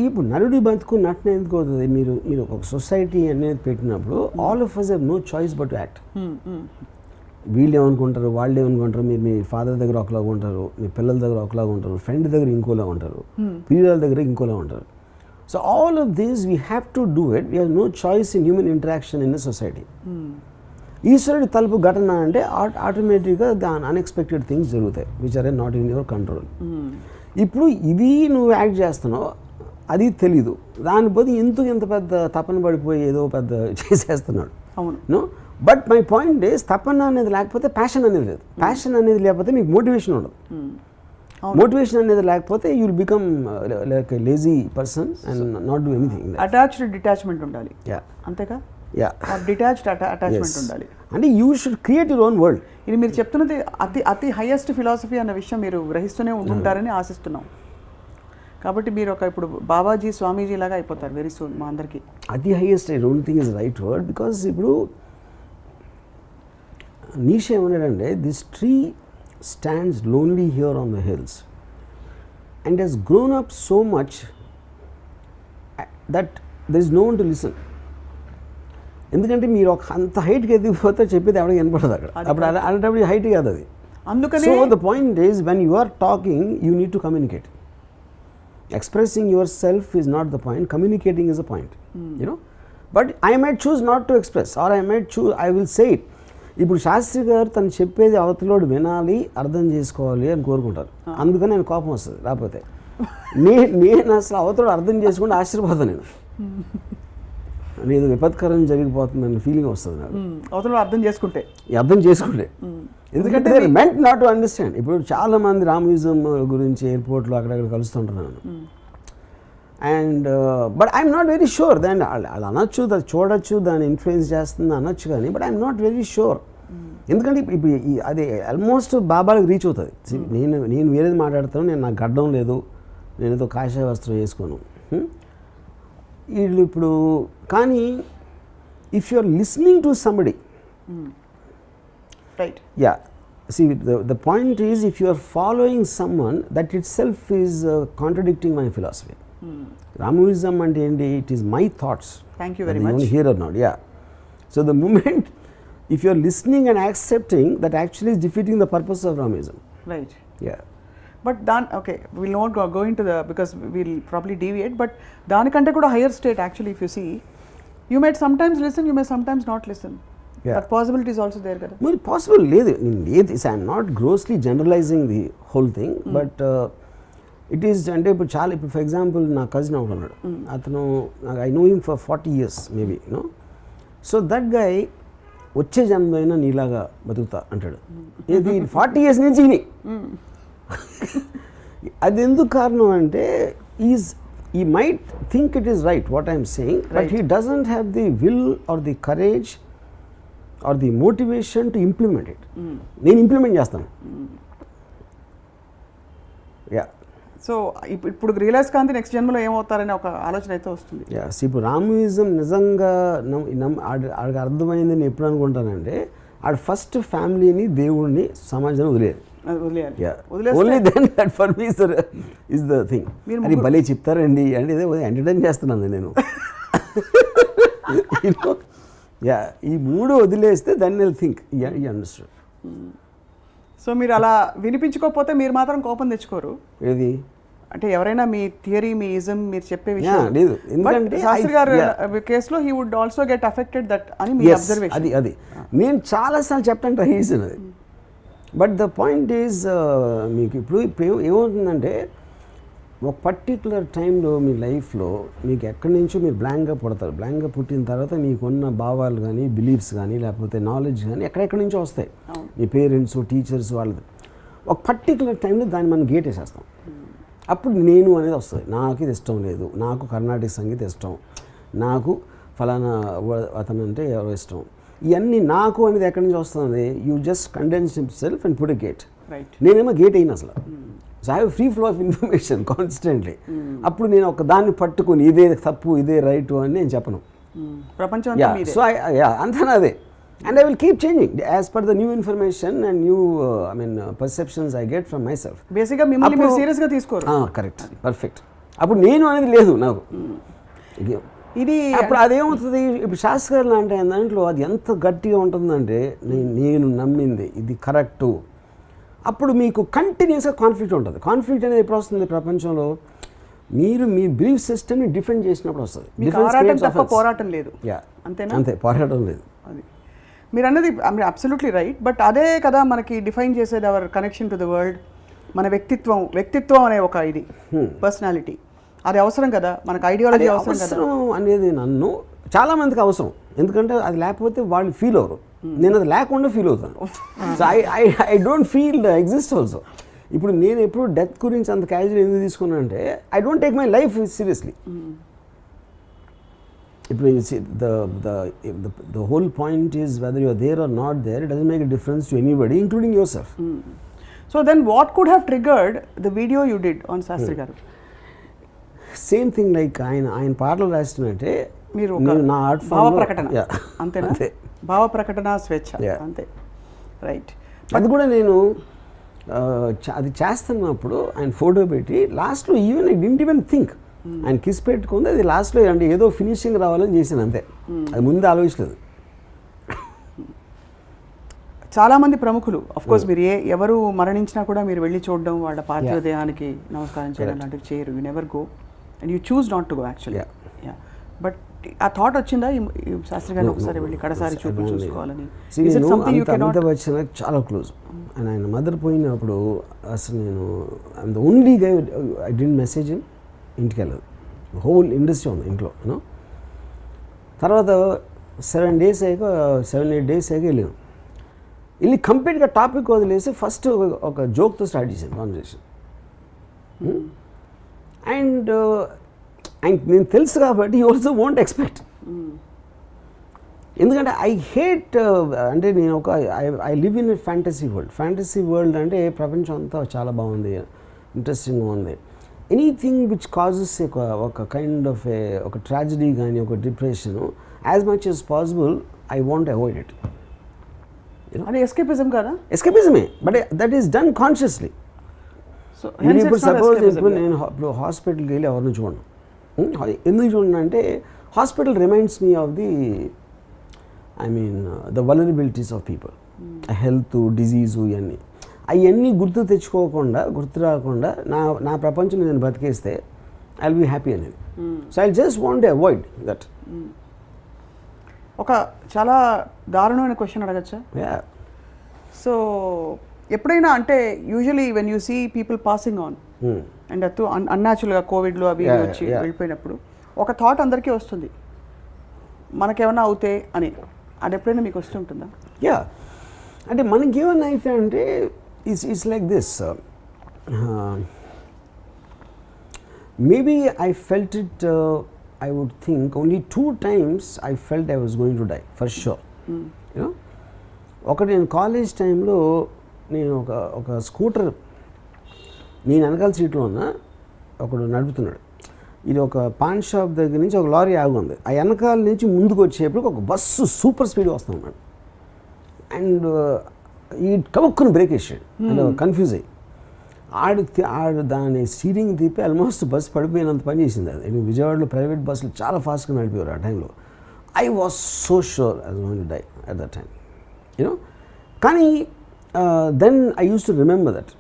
ఇప్పుడు నరుడి బతుకు నటన ఎందుకు అవుతుంది? మీరు ఒక సొసైటీ అనేది పెట్టినప్పుడు all of us have no choice but to act. వీళ్ళు ఏమనుకుంటారు, వాళ్ళు ఏమనుకుంటారు, మీరు మీ ఫాదర్ దగ్గర ఒకలాగా ఉంటారు, మీ పిల్లల దగ్గర ఒకలాగా ఉంటారు, ఫ్రెండ్ దగ్గర ఇంకోలా ఉంటారు, పిల్లల దగ్గర ఇంకోలా ఉంటారు. So all of this we have to do it. We have no choice in human interaction in the society. ఈశ్వరుడి తలుపు ఘటన అంటే ఆటోమేటిక్గా దాని అన్ఎక్స్పెక్టెడ్ థింగ్స్ జరుగుతాయి which are not in your control. ఇప్పుడు ఇది నువ్వు యాక్ట్ చేస్తున్నావు, అది తెలీదు, దాని బదులు ఎందుకు ఇంత పెద్ద తపన పడిపోయి ఏదో పెద్ద చేసేస్తున్నాడు. అవును. బట్ మై పాయింట్ ఈస్ తపన అనేది లేకపోతే ప్యాషన్ అనేది లేదు. ప్యాషన్ అనేది లేకపోతే మీకు మోటివేషన్ ఉండదు. మోటివేషన్ అనేది లేకపోతే you will become like a lazy person and not do anything. Attached detachment ఉండాలి. అంతేగా? డిటాచ్డ్ అటాచ్మెంట్ ఉండాలి. అంటే you should create your own world. ఇది మీరు చెప్తున్నది అతి హైయెస్ట్ ఫిలాసఫీ అన్న విషయం మీరు గ్రహిస్తూనే ఉంటుంటారని ఆశిస్తున్నాం. కాబట్టి మీరు ఇప్పుడు బాబాజీ స్వామీజీ లాగా అయిపోతారు వెరీ సూన్ మా అందరికీ. అతి highest I don't think is right word. Because ఇప్పుడు నీష్ ఏమన్నాడంటే this tree stands lonely here on the hills and he's grown up so much that there is no one to listen. ఎందుకంటే మీరు ఒక అంత హైట్కి ఎదిగిపోతే చెప్పేది ఎవరికి వినపడదు అక్కడ. అప్పుడు అలాంటప్పుడు హైట్ కాదు అది. అందుకని so the point is when you are talking you need to communicate. Expressing yourself is not the point, communicating is the point. You know, but I might choose not to express, or I might choose, I will say it. ఇప్పుడు శాస్త్రి గారు తను చెప్పేది అవతలోడు వినాలి, అర్థం చేసుకోవాలి అని కోరుకుంటారు. అందుకని నేను కోపం వస్తుంది. లేకపోతే నేను అసలు అవతలోడు అర్థం చేసుకుంటే ఆశ్చర్యపోతాను. నేను విపత్కరం జరిగిపోతుందన్న ఫీలింగ్ వస్తుంది నాకు అవతలోడు అర్థం చేసుకుంటే. ఎందుకంటే మెంట్ నాట్ టు అండర్స్టాండ్. ఇప్పుడు చాలామంది రామ్యూజియం గురించి ఎయిర్పోర్ట్లో అక్కడక్కడ కలుస్తుంటున్నాను. And but I'm not very sure. దాన్ని వాళ్ళు అనొచ్చు, దాన్ని చూడొచ్చు, దాన్ని ఇన్ఫ్లుయెన్స్ చేస్తుంది అనొచ్చు, కానీ but I'm not very sure. ఎందుకంటే ఇప్పుడు అది ఆల్మోస్ట్ బాబాలకు రీచ్ అవుతుంది. నేను వేరేది మాట్లాడతాను, నేను నాకు గడ్డం లేదు, నేను ఏదో కాషాయ వస్త్రం వేసుకోను. వీళ్ళు ఇప్పుడు కానీ if you are listening to somebody, right, yeah, see the point is if you are following someone, that itself is contradicting my philosophy. Ramuism and enti, it is my thoughts. Thank you very much. You hear or not? Yeah. So the moment if you are listening and accepting, that actually is defeating the purpose of Ramuism. Right. Yeah. But okay, we'll not go into the, because we'll probably deviate, but danikante kuda higher state actually. If you see, you may sometimes listen, you may sometimes not listen. Yeah. That possibility is also there kada. Well, possible లేదు. I'm not grossly generalizing the whole thing, but it is అంటే ఇప్పుడు చాలా, ఇప్పుడు for example నా cousin ఒకడు ఉన్నాడు. అతను I know him for 40 years maybe, you know. So that guy వచ్చే జన్మలో నీలాగా బతుకుతా అంటాడు. ఇది 40 years నుంచి ఇని. అది ఎందుకు కారణం అంటే he might think it is right what I am saying, but he doesn't have the will or the courage or the motivation to implement it. నేను ఇంప్లిమెంట్ చేస్తాను. యా. సో ఇప్పుడు రియలైజ్ కాంతి నెక్స్ట్ జన్మలో ఏమవుతారనే ఒక ఆలోచన అయితే వస్తుంది. యా. ఇప్పుడు రామ్యూయిజం నిజంగా ఆడికి అర్థమైంది నేను ఎప్పుడు అనుకుంటానంటే, ఆడ ఫస్ట్ ఫ్యామిలీని, దేవుడిని, సమాజాన్ని వదిలేయాలి. Only then that for me is the thing. అది భలే చెప్తారండి అంటే ఏదో ఎంటర్టైన్ చేస్తున్నాను నేను. యా. ఈ మూడు వదిలేస్తే then will think you understand. So మీరు అలా వినిపించుకోకపోతే మీరు మాత్రం కోపం తెచ్చుకోరు. ఏది అంటే ఎవరైనా మీ థియరీ, మీ ఇజం మీరు చెప్పే విషయం లేదు. ఎందుకంటే శాస్త్రి గారు కేసులో he would also get affected that అని మీ అబ్జర్వేషన్. అది నేను చాలాసార్లు చెప్పడానికి ట్రై చేశాను అది. బట్ ద పాయింట్ ఈజ్ మీకు ఇప్పుడు ఏమవుతుందంటే ఒక పర్టికులర్ టైంలో మీ లైఫ్లో మీకు ఎక్కడి నుంచో మీరు బ్లాంక్గా పుడతారు. బ్లాంక్గా పుట్టిన తర్వాత మీకున్న భావాలు కానీ బిలీఫ్స్ కానీ లేకపోతే నాలెడ్జ్ కానీ ఎక్కడెక్కడి నుంచో వస్తాయి. మీ పేరెంట్స్ టీచర్స్ వాళ్ళది ఒక పర్టికులర్ టైంలో దాన్ని మనం గేట్ వేసేస్తాం. అప్పుడు నేను అనేది వస్తుంది. నాకు ఇది ఇష్టం లేదు, నాకు కర్ణాటక సంగీతం ఇష్టం, నాకు ఫలానా అతను అంటే ఎవరో ఇష్టం. ఇవన్నీ నాకు అనేది ఎక్కడి నుంచి వస్తుంది? You just condense himself and put a gate. నేనేమో గేట్ అయినా అసలు. So I have free flow of information constantly. అప్పుడు నేను ఒక దాన్ని పట్టుకొని ఇదే తప్పు ఇదే రైట్ అని నేను చెప్పను. ప్రపంచం సో అంతా అదే. And I will keep changing as per the new information and new perceptions I get from myself. Basically మిమ్మల్ని మీరు సీరియస్గా తీసుకోరు. Correct, perfect. అప్పుడు నేను అనేది లేదు నాకు. ఇది అప్పుడు అదేమవుతుంది, ఇప్పుడు శాస్త్రాలు అంటే దాంట్లో అది ఎంత గట్టిగా ఉంటుందంటే నేను నమ్మింది ఇది కరెక్టు. అప్పుడు మీకు కంటిన్యూస్గా కాన్ఫ్లిక్ట్ ఉంటుంది. కాన్ఫ్లిక్ట్ అనేది ఎప్పుడు వస్తుంది ప్రపంచంలో? మీరు మీ బిలీఫ్ సిస్టమ్ని డిఫెండ్ చేసినప్పుడు వస్తుంది. పోరాటం లేదు. అంతేనా? అంతే, పోరాటం లేదు. అది మీరు అన్నది అబ్సల్యూట్లీ రైట్. బట్ అదే కదా మనకి డిఫైన్ చేసేది our connection to the world. మన వ్యక్తిత్వం అనే ఒక ఇది పర్సనాలిటీ అది అవసరం కదా మనకు. ఐడియాలజీ అవసరం కదా అనేది నన్ను చాలా మందికి అవసరం. ఎందుకంటే అది లేకపోతే వాళ్ళు ఫీల్ అవ్వరు. నేను అది లేకుండా ఫీల్ అవుతాను. So I don't feel exist also. ఇప్పుడు నేను ఎప్పుడు డెత్ గురించి అంత క్యాజువల్ ఎందుకు తీసుకున్నాను అంటే I don't take my life seriously. ఇప్పుడు the whole point is whether you are there or not there, it doesn't make a difference to anybody, including yourself. So then what could have triggered the video you did on Sastry garu? Same thing like ఆయన పాటలు రాస్తున్నట్టే మీరు నా art భావ ప్రకటన అంతేనా? భావ ప్రకటన స్వేచ్ఛ అంతే, రైట్. అది కూడా నేను అది చేస్తున్నప్పుడు ఆయన ఫోటో పెట్టి లాస్ట్లో even I didn't even think ఆయన కిస్ పెట్టుకుంది. అది లాస్ట్లో అంటే ఏదో ఫినిషింగ్ రావాలని చేశాను అంతే, అది ముందు ఆలోచించలేదు. చాలామంది ప్రముఖులు అఫ్కోర్స్ మీరు ఎవరు మరణించినా కూడా మీరు వెళ్ళి చూడడం, వాళ్ళ పార్థివ దేహానికి నమస్కారం చేయడం లాంటివి చేయరు. You never go and you choose not to go actually. But ఆ థాట్ వచ్చిందా శాస్త్రి గారిని ఒకసారి వెళ్ళి కడసారి చూసుకోవాలని? అమితాబ్ బచ్చన్ చాలా క్లోజ్. అండ్ ఆయన మదర్ పోయినప్పుడు అసలు నేను I'm the only guy I didn't message him. ఇంటికి వెళ్ళదు, హోల్ ఇండస్ట్రీ ఉంది ఇంట్లో. తర్వాత 7-8 days అయ్యాక వెళ్ళాను. వెళ్ళి కంప్లీట్గా టాపిక్ వదిలేసి ఫస్ట్ ఒక జోక్తో స్టార్ట్ చేశాను కాన్వర్సేషన్. అండ్ నేను తెలుసు కాబట్టి యూ ఆల్సో వోంట్ ఎక్స్పెక్ట్. ఎందుకంటే ఐ హేట్ అంటే నేను I live in a fantasy world. Fantasy world అంటే ప్రపంచం అంతా చాలా బాగుంది, ఇంట్రెస్టింగ్గా ఉంది. ఎనీథింగ్ విచ్ కాజెస్ ఒక కైండ్ ఆఫ్ ఒక ట్రాజడీ కానీ ఒక depression, as much as possible I want avoid it. అది ఎస్కేపిజం కదా? ఎస్కేపిజమే, but that is done consciously. ఇప్పుడు సపోజ్ ఇప్పుడు నేను ఇప్పుడు హాస్పిటల్కి వెళ్ళి ఎవరిని చూడను. ఎందుకు చూడను అంటే hospital reminds me of the the vulnerabilities of people, health, disease, ఇవన్నీ గుర్తు రాకుండా నా ప్రపంచంలో నేను బతికేస్తే ఐ విల్ బీ హ్యాపీ అనేది. So I just want to avoid that. ఒక చాలా దారుణమైన క్వశ్చన్ అడగచ్చా? సో ఎప్పుడైనా అంటే usually when you see people passing on and అటు అన్యాచురల్గా కోవిడ్లో అవి వచ్చి వెళ్ళిపోయినప్పుడు ఒక థాట్ అందరికీ వస్తుంది, మనకేమన్నా అవుతే అని. అది ఎప్పుడైనా మీకు వస్తుంటుందా? అంటే మనకేమన్నా అయితే అంటే it's like this. Maybe I felt it, I would think only 2 times I felt I was going to die for sure. You know, ఒకటి నేను కాలేజ్ టైంలో నేను ఒక స్కూటర్ నేను వెనకాల సీట్లో ఉన్నా, ఒకడు నడుపుతున్నాడు. ఇది ఒక పాన్ షాప్ దగ్గర నుంచి ఒక లారీ ఆగుంది. ఆ వెనకాల నుంచి ముందుకు వచ్చేప్పుడు ఒక బస్సు సూపర్ స్పీడ్ వస్తూ ఉన్నాడు. అండ్ ఈ కవక్కుని బ్రేక్ వేసాడు. అంటే కన్ఫ్యూజ్ అయ్యి ఆడు దాని స్టీరింగ్ తిప్పి ఆల్మోస్ట్ బస్సు పడిపోయినంత పని చేసింది. అది విజయవాడలో ప్రైవేట్ బస్సులు చాలా ఫాస్ట్గా నడిపేవారు ఆ టైంలో. I was so sure I was going to die at that time, you know. కానీ then I use to remember that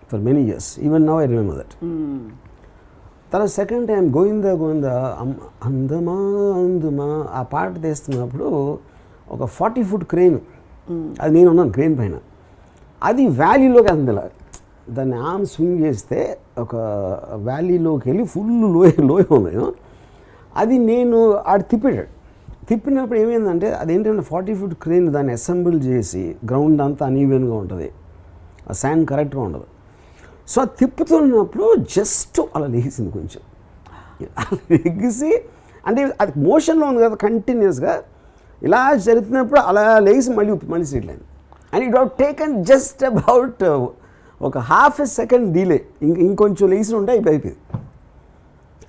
for many years. Even now I remember that. తర్వాత సెకండ్ టైం గోవిందా అందమా అందుమా ఆ పాట తీస్తున్నప్పుడు ఒక 40 foot క్రెయిన్, అది నేను ఉన్నాను క్రెయిన్ పైన, అది వ్యాలీలోకి వెళ్తుంది ఇలా. దాన్ని ఆర్మ్ స్వింగ్ చేస్తే ఒక వ్యాలీలోకి వెళ్ళి ఫుల్ లోయ ఉంది అది నేను ఆడు తిప్పినప్పుడు ఏమైందంటే అదేంటంటే 40 feet క్రేన్ దాన్ని అసెంబుల్ చేసి గ్రౌండ్ అంతా అనీవెన్గా ఉంటుంది, ఆ శాండ్ కరెక్ట్గా ఉండదు. సో అది తిప్పుతున్నప్పుడు జస్ట్ అలా లేచింది కొంచెం, అలా లెగిసి అంటే అది మోషన్లో ఉంది కదా కంటిన్యూస్గా, ఇలా జరుగుతున్నప్పుడు అలా లేచి మళ్ళీ seat line and it have taken just about ఒక half a second డిలే, ఇంకొంచెం లేచి ఉంటే అయిపోయింది.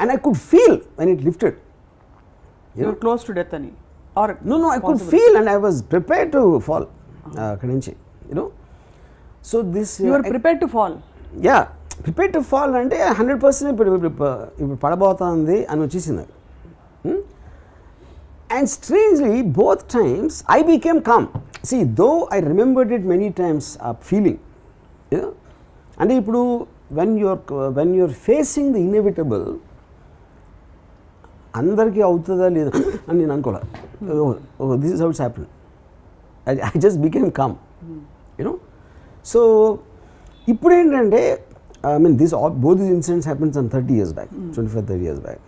And I could feel when it lifted. You're close to death ani or no I could feel and I was prepared to fall అక్కడి నుంచి so this you were prepared to fall. Yeah, prepared to fall అంటే 100% ఇప్పుడు పడబోతుంది అని వచ్చేసింది. And strangely both times I became calm. See, though I remembered it many times, feeling అంటే ఇప్పుడు when you're facing the inevitable, అందరికీ అవుతుందా లేదా అని నేను అనుకోలే. This is how it's happen. I just became calm so ఇప్పుడు ఏంటంటే both these incidents happened some 30 years back, 25-30 years back.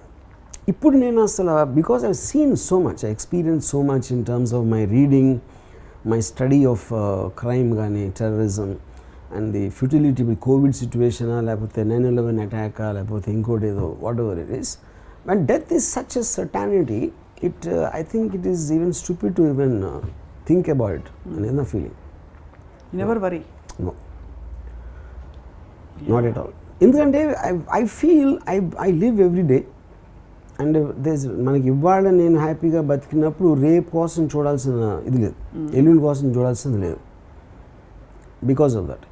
ఇప్పుడు నేను అసలు because I seen so much, I experience so much in terms of my reading, my study of crime కానీ terrorism and the futility with COVID సిచ్యువేషనా, లేకపోతే 9/11 అటాకా, లేకపోతే ఇంకోటి ఏదో whatever it is. When death is such a certainty, I think it is even stupid to even think about it. Another feeling. You never worry? No. Not at all. ఎందుకంటే I feel I live every day and మనకి ఇవాళ నేను హ్యాపీగా బతికినప్పుడు రేపు కోసం చూడాల్సిన ఇది లేదు, ఎల్లుండి కోసం చూడాల్సింది లేదు, బికాస్ ఆఫ్ దట్.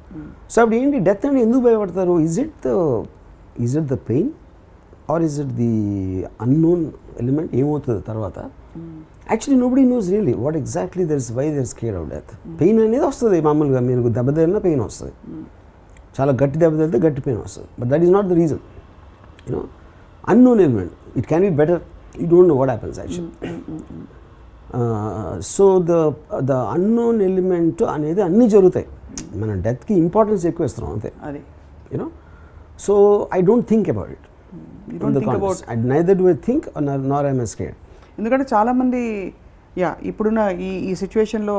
సో అప్పుడు ఏంటి డెత్ అంటే ఎందుకు భయపడతారు? Is it the pain or is it the unknown element? ఏమవుతుంది తర్వాత? Actually nobody knows really what exactly why they're scared of death. Pain అనేది వస్తుంది మామూలుగా, మీరు దెబ్బ తగిలినా పెయిన్ వస్తుంది, చాలా గట్టి దెబ్బ తగిలితే గట్టి పెయిన్ వస్తుంది, but that is not the reason. Unknown element, it can be better, you don't know what happens actually. So the unknown element అనేది అన్నీ జరుగుతాయి, మన డెత్కి ఇంపార్టెన్స్ ఎక్కువ ఇస్తున్నాం అంతే. అది so I don't think about it. You don't think about it. Neither do I think nor am I scared. ఎందుకంటే చాలామంది ఇప్పుడున్న ఈ సిచ్యువేషన్లో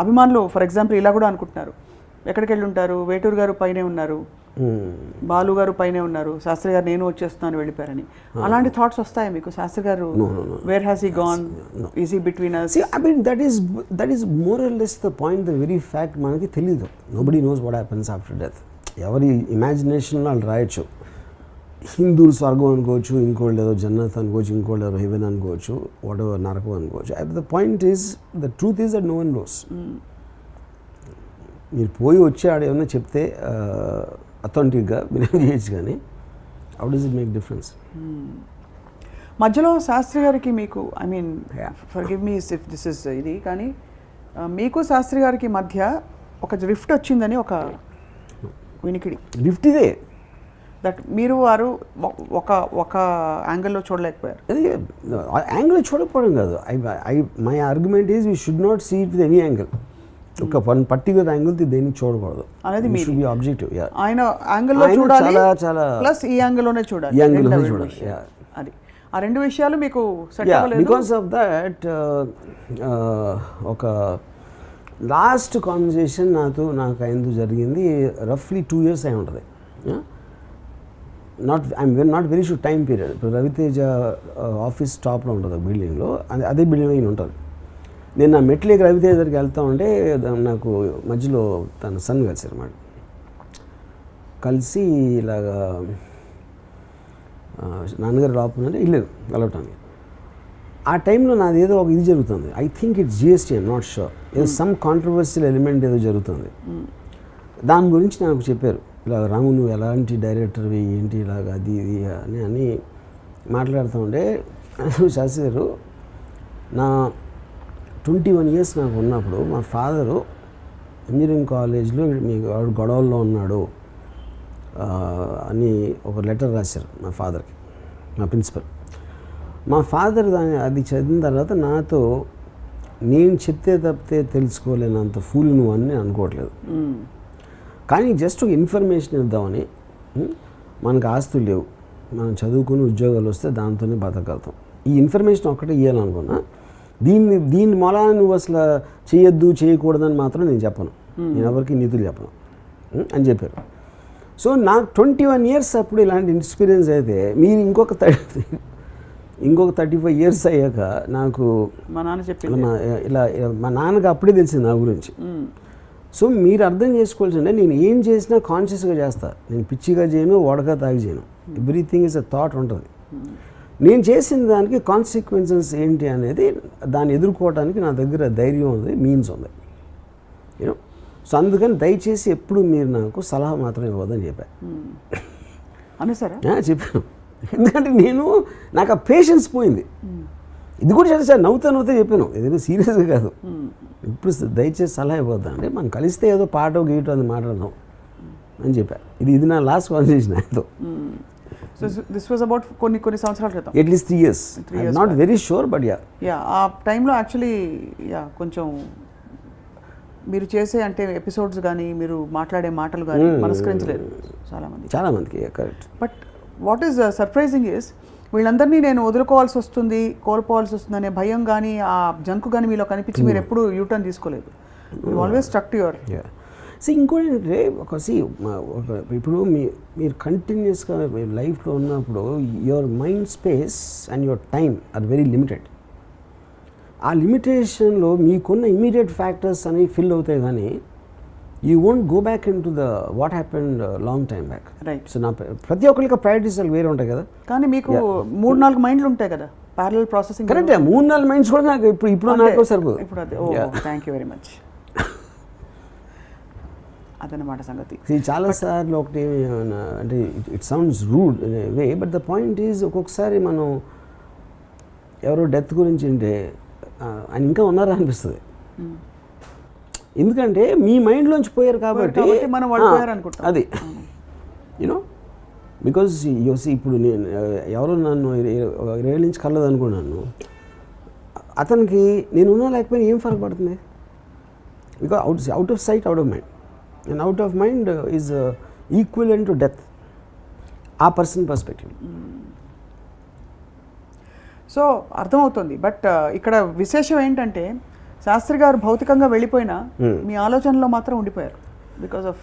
అభిమానులు ఫర్ ఎగ్జాంపుల్ ఇలా కూడా అనుకుంటున్నారు, ఎక్కడికి వెళ్ళి ఉంటారు, వేటూరు గారు పైనే ఉన్నారు, బాలు గారు పైనే ఉన్నారు, శాస్త్రి గారు నేను వచ్చేస్తున్నాను వెళ్ళిపోయారని. అలాంటి థాట్స్ వస్తాయి మీకు? శాస్త్రి గారు where has he gone, is he between us? I mean that is more or less the point, the very fact మనకి తెలియదు. Nobody knows what happens after death. ఎవరి ఇమాజినేషన్లో వాళ్ళు రాయొచ్చు. హిందువులు స్వర్గం అనుకోవచ్చు, ఇంకోళ్ళు ఏదో జన్నత్ అనుకోవచ్చు, ఇంకోళ్ళు ఏదో హెవెన్ అనుకోవచ్చు, వాట్ ఎవర్ నరకం అనుకోవచ్చు. The point is, the truth is that no one knows. మీరు పోయి వచ్చి ఆడ ఏమన్నా చెప్తే అథెంటిక్గా మీరు ఏం చేయొచ్చు, కానీ how does it make difference? మధ్యలో శాస్త్రి గారికి మీకు, I mean forgive me if this is ఇది, కానీ మీకు శాస్త్రి గారికి మధ్య ఒక రిఫ్ట్ వచ్చిందని ఒక వినికిడి. రిఫ్ట్ ఇదే దట్ మీరు వారు ఒక యాంగిల్లో చూడలేకపోయారు. అది యాంగిల్ చూడకపోవడం కాదు, my argument is we should not see it with any angle. ఒక వన్ పర్టికులర్ యాంగిల్ దేనికి చూడకూడదు అనేది మీ ఆబ్జెక్టివ్. ఆయన యాంగిల్లో చూడాలి, చాలా ప్లస్ ఈ యాంగిల్లోనే చూడాలి, ఈ యాంగిల్లోనే చూడాలి. అది ఆ రెండు విషయాలు మీకు బికాస్ ఆఫ్ దట్ ఒక లాస్ట్ కాన్వర్జేషన్ నాకు ఆయనతో జరిగింది రఫ్లీ 2 years అయి ఉంటుంది. I'm not very sure time period. ఇప్పుడు రవితేజ ఆఫీస్ టాప్లో ఉంటుంది బిల్డింగ్లో, అదే బిల్డింగ్ అయిన ఉంటుంది. నేను నా మెట్లకి రవితేజ దగ్గరికి వెళ్తా ఉంటే నాకు మధ్యలో తన సన్ కలిసారు అన్నమాట. కలిసి ఇలాగా నాన్నగారు రాపునంటే వెళ్ళారు వెళ్ళటానికి. ఆ టైంలో నాది ఏదో ఒక ఇది జరుగుతుంది, I think it's GST, I'm not sure, ఏదో సమ్ కాంట్రవర్షియల్ ఎలిమెంట్ ఏదో జరుగుతుంది. దాని గురించి నాకు చెప్పారు, ఇలా రాము నువ్వు ఎలాంటి డైరెక్టర్వి ఏంటి ఇలాగ అది ఇది అని మాట్లాడుతూ ఉంటే, శాస్త్రి గారు నా 21 years నాకు ఉన్నప్పుడు మా ఫాదరు ఇంజనీరింగ్ కాలేజ్లో మీకు గొడవల్లో ఉన్నాడు అని ఒక లెటర్ రాశారు మా ఫాదర్కి, మా ప్రిన్సిపల్. మా ఫాదర్ అది చదివిన తర్వాత నాతో, నేను చెప్తే తప్పితే తెలుసుకోలేనంత ఫూల్ నువ్వు అని అనుకోవట్లేదు, కానీ జస్ట్ ఒక ఇన్ఫర్మేషన్ ఇద్దామని, మనకు ఆస్తులు లేవు, మనం చదువుకుని ఉద్యోగాలు వస్తే దాంతోనే బతకగలుగుతాం, ఈ ఇన్ఫర్మేషన్ ఒక్కటే ఇవ్వాలనుకున్నా. దీని మూలాన నువ్వు అసలు చేయొద్దు చేయకూడదని మాత్రం నేను చెప్పను, నేను ఎవరికి నీతులు చెప్పను అని చెప్పారు. సో నాకు 21 years అప్పుడు ఇలాంటి ఎక్స్పీరియన్స్ అయితే, మీరు ఇంకొక 35 years అయ్యాక నాకు మా నాన్న చెప్పి ఇలా మా నాన్నకి అప్పుడే తెలిసింది నా గురించి. సో మీరు అర్థం చేసుకోవాల్సిందే, నేను ఏం చేసినా కాన్షియస్గా చేస్తా, నేను పిచ్చిగా చేయను, ఓడగా తాగి చేయను, ఎవ్రీథింగ్ ఇస్ అ థాట్ ఉంటుంది. నేను చేసిన దానికి కాన్సిక్వెన్సెస్ ఏంటి అనేది దాన్ని ఎదుర్కోవడానికి నా దగ్గర ధైర్యం ఉంది, మీన్స్ ఉంది, యూనో. సో అందుకని దయచేసి ఎప్పుడు మీరు నాకు సలహా మాత్రం ఇవ్వదని చెప్పాను. చెప్పాను, ఎందుకంటే నాకు ఆ పేషెన్స్ పోయింది. ఇది కూడా చాలా సార్ నవ్వుతా చెప్పాను, ఏదైనా సీరియస్గా కాదు. ఇప్పుడు దయచేసి సలహా ఇవ్వద్దండి, మనం కలిస్తే ఏదో పాటో గీటో అని మాట్లాడదాం అని చెప్పాను. ఇది నా లాస్ట్ కాన్వర్సేషన్ ఆయనతో. So this was about కొన్ని సంవత్సరాల క్రితం, at least 3 years. I'm not very sure, but yeah. ఆ టైంలో యాక్చువల్లీ కొంచెం మీరు చేసే అంటే ఎపిసోడ్స్ కానీ మీరు మాట్లాడే మాటలు కానీ మనస్కరించలేదు చాలామందికి. Correct. But what is surprising is, వీళ్ళందరినీ నేను వదులుకోవాల్సి వస్తుంది, కోల్పోవాల్సి వస్తుంది అనే భయం కానీ ఆ జంకు కానీ మీలో కనిపించి మీరు ఎప్పుడు యూటర్న్ తీసుకోలేదు. You always stuck to your. So ఇంకోటి ఏంటంటే ఇప్పుడు మీరు కంటిన్యూస్గా లైఫ్లో ఉన్నప్పుడు your mind space and your time are very limited. ఆ లిమిటేషన్లో మీకున్న ఇమీడియట్ ఫ్యాక్టర్స్ అనేవి ఫిల్ అవుతాయి, కానీ you won't go back in to the what happened long time back. Right. So ప్రతి ఒక్కరికి ప్రయారిటీస్ వేరే ఉంటాయి కదా. కానీ మీకు 3-4 మైండ్లు ఉంటాయి కదా, ప్యారలల్ ప్రాసెసింగ్. కరెక్ట్, 3-4 మైండ్స్ కూడా నాకు ఇప్పుడు నాకు సరిపోదు. ఇప్పుడు అదే. Thank you very much. అదనమాట సంగతి. చాలాసార్లు ఒకటి అంటే it sounds rude in a way, but the point is ఒక్కొక్కసారి మనం ఎవరో డెత్ గురించి అంటే ఆయన ఇంకా ఉన్నారా అనిపిస్తుంది. ఎందుకంటే మీ మైండ్లోంచి పోయారు కాబట్టి మనం వాళ్ళు అనుకుంటాం. అది యూనో, బికాజ్ ఇప్పుడు నేను ఎవరో నన్ను 20 ఏళ్ళ నుంచి కలదు అనుకున్నాను, అతనికి నేను ఉన్నా లేకపోయినా ఏం ఫరక్ పడుతుంది? Because out of sight out of mind, and out of mind is equivalent to death, ఆ పర్సన్ పర్స్పెక్టివ్. సో అర్థమవుతుంది. బట్ ఇక్కడ విశేషం ఏంటంటే శాస్త్రి గారు భౌతికంగా వెళ్ళిపోయినా మీ ఆలోచనలో మాత్రం ఉండిపోయారు, బికాస్ ఆఫ్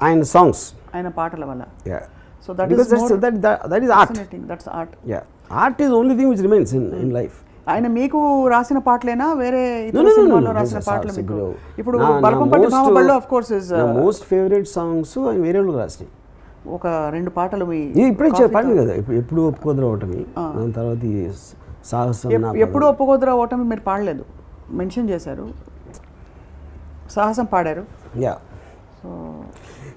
ఆయన సాంగ్స్, ఆయన పాటల వల్ల. So that is art. That's art. Art is only thing which remains in life. ఆయన మీకు రాసిన పాటలేనా వేరే ఇతర సినిమాల్లో రాసిన పాటలు మీకు? ఇప్పుడు బల్పంపట్టి భామబడిలో of course is most favourite songs ఆయన వేరే వాళ్ళు రాసినాయి. ఒక 2 పాటలు మీ ఇప్పుడే చెప్పండి కదా, ఎప్పుడు ఒప్పుకోదరా ఓటమి, దాని తర్వాత సాహసం. ఎప్పుడు ఒప్పుకోదరా ఓటమి మీరు పాడలేదు, మెన్షన్ చేశారు, సాహసం పాడారు.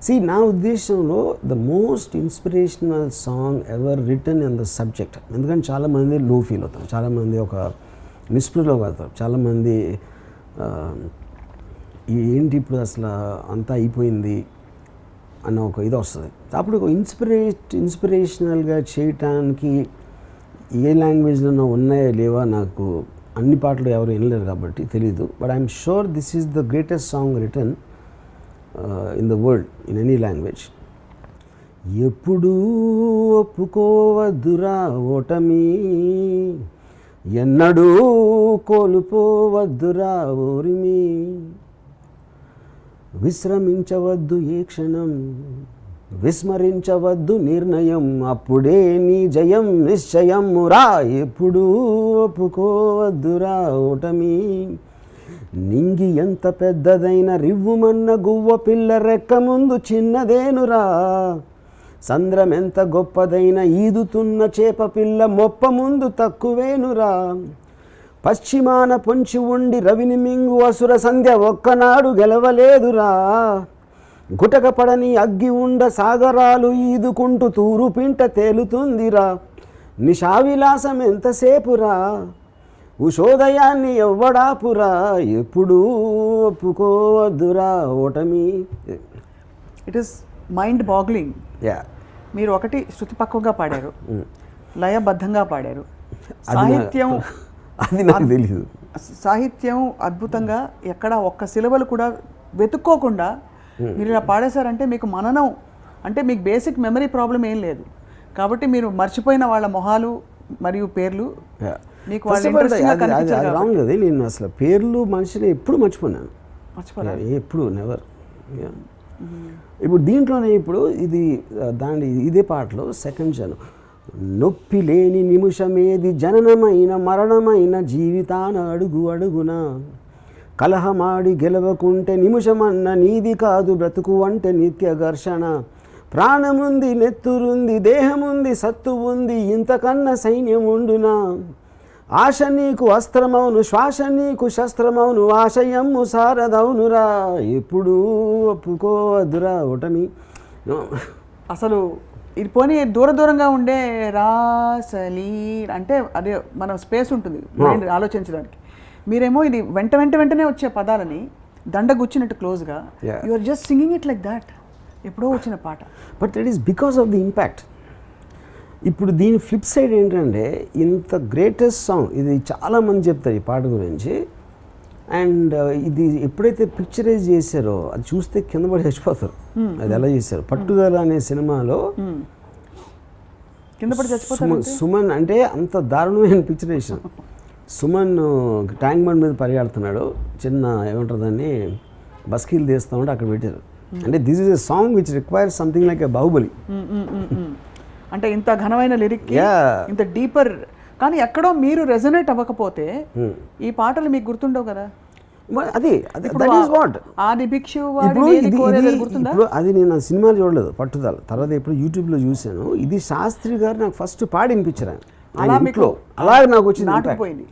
సో నా ఉద్దేశంలో the most inspirational song ever return in the subject. ఎందుకంటే చాలామంది లో ఫీల్ అవుతారు, చాలామంది ఒక నిస్పృహలో అవుతారు, చాలామంది ఏంటి ఇప్పుడు అసలు అంతా అయిపోయింది అన్న ఒక ఇది వస్తుంది. అప్పుడు ఒక ఇన్స్పిరేషనల్గా చేయటానికి ఏ లాంగ్వేజ్లోనో ఉన్నాయా లేవా నాకు అన్ని పాటలు ఎవరు వినలేరు కాబట్టి తెలీదు. But I'm sure this is the greatest song return in the world in any language. ఎప్పుడూ ఒప్పుకోవద్దురా ఓటమి, ఎన్నడూ కోల్పోవద్దురా ఓరిమి, విశ్రమించవద్దు ఏ క్షణం, విస్మరించవద్దు నిర్ణయం, అప్పుడే నీ జయం నిశ్చయమురా. ఎప్పుడూ ఒప్పుకోవద్దురా ఓటమి, నింగి ఎంత పెద్దదైన రివ్వుమన్న గువ్వ పిల్ల రెక్క ముందు చిన్నదేనురా, సంద్రం ఎంత గొప్పదైన ఈదుతున్న చేప పిల్ల మొప్ప ముందు తక్కువేనురా, పశ్చిమాన పొంచి ఉండి రవిని మింగు అసుర సంధ్య ఒక్కనాడు గెలవలేదురా, గుటకపడని అగ్గి ఉండ సాగరాలు ఈదుకుంటూ తూరు పింట తేలుతుందిరా, నిషావిలాసం ఎంతసేపురా, ఉషోదయాన్ని ఎవ్వడాపురా, ఎప్పుడూ ఒప్పుకోవద్దురా ఓటమి. It is mind boggling. మీరు ఒకటి శృతిపక్వంగా పాడారు, లయబద్ధంగా పాడారు, సాహిత్యం అది నాకు తెలియదు, సాహిత్యం అద్భుతంగా, ఎక్కడ ఒక్క సిలబలు కూడా వెతుక్కోకుండా మీరు ఇలా పాడేశారంటే మీకు మననం అంటే మీకు బేసిక్ మెమరీ ప్రాబ్లం ఏం లేదు కాబట్టి మీరు మర్చిపోయిన వాళ్ళ మొహాలు మరియు పేర్లు మీకు రాంగ్ అది. నేను అసలు పేర్లు మనిషిని ఎప్పుడు మర్చిపోయాను, ఎప్పుడు నెవర్. ఇప్పుడు దీంట్లోనే ఇప్పుడు ఇది ఇదే పాటలో సెకండ్ జనం, నొప్పి లేని నిమిషమేది జననమైన మరణమైన జీవితాన అడుగు అడుగున కలహమాడి గెలవకుంటే నిమిషమన్న నీది కాదు బ్రతుకు అంటే నిత్య ఘర్షణ ప్రాణముంది నెత్తురుంది దేహముంది సత్తు ఉంది ఇంతకన్నా సైన్యం ఉండునా ఆశ నీకు అస్త్రమౌను శ్వాస నీకు శస్త్రమౌను ఆశయము సారదౌనురా ఎప్పుడు ఒప్పుకోవద్దురా ఓటమి. అసలు ఇది పోనీ దూరంగా ఉండే రాసలి అంటే అదే మన స్పేస్ ఉంటుంది ఆలోచించడానికి. మీరేమో ఇది వెంటనే వచ్చే పదాలని దండగుచ్చినట్టు క్లోజ్గా you are just singing it like that. ఎప్పుడో వచ్చిన పాట, but that is because of the impact. ఇప్పుడు దీని ఫ్లిప్ సైడ్ ఏంటంటే ఇంత గ్రేటెస్ట్ సాంగ్ ఇది చాలామంది చెప్తారు ఈ పాట గురించి. అండ్ ఇది ఎప్పుడైతే పిక్చరైజ్ చేశారో అది చూస్తే కింద పడి చచ్చిపోతారు. అది ఎలా చేశారు పట్టుదల అనే సినిమాలో కింద పడి చచ్చిపోతారు. సుమన్ అంటే అంత దారుణమైన పిక్చరేషన్. సుమన్ ట్యాంక్ బండ్ మీద పరిగెడుతున్నాడు, చిన్న ఏమంటారు దాన్ని బస్కీలు తీస్తూ ఉంటే అక్కడ పెట్టారు. అంటే this is a song which requires something like a Baahubali. అంటే ఇంత ఘనమైన లిరిక్, ఇంత డీపర్, కానీ ఎక్కడో మీరు రెజొనేట్ అవ్వకపోతే ఈ పాటలు మీకు గుర్తుండవు కదా. అది ఆది భిక్షు ఇప్పుడు అది నేను నా సినిమాలు చూడలేదు పట్టుదల, తర్వాత ఇప్పుడు యూట్యూబ్లో చూశాను. ఇది శాస్త్రి గారు నాకు ఫస్ట్ పాడి వినిపించారు, అలాగే నాకు వచ్చి నాటుకుపోయింది.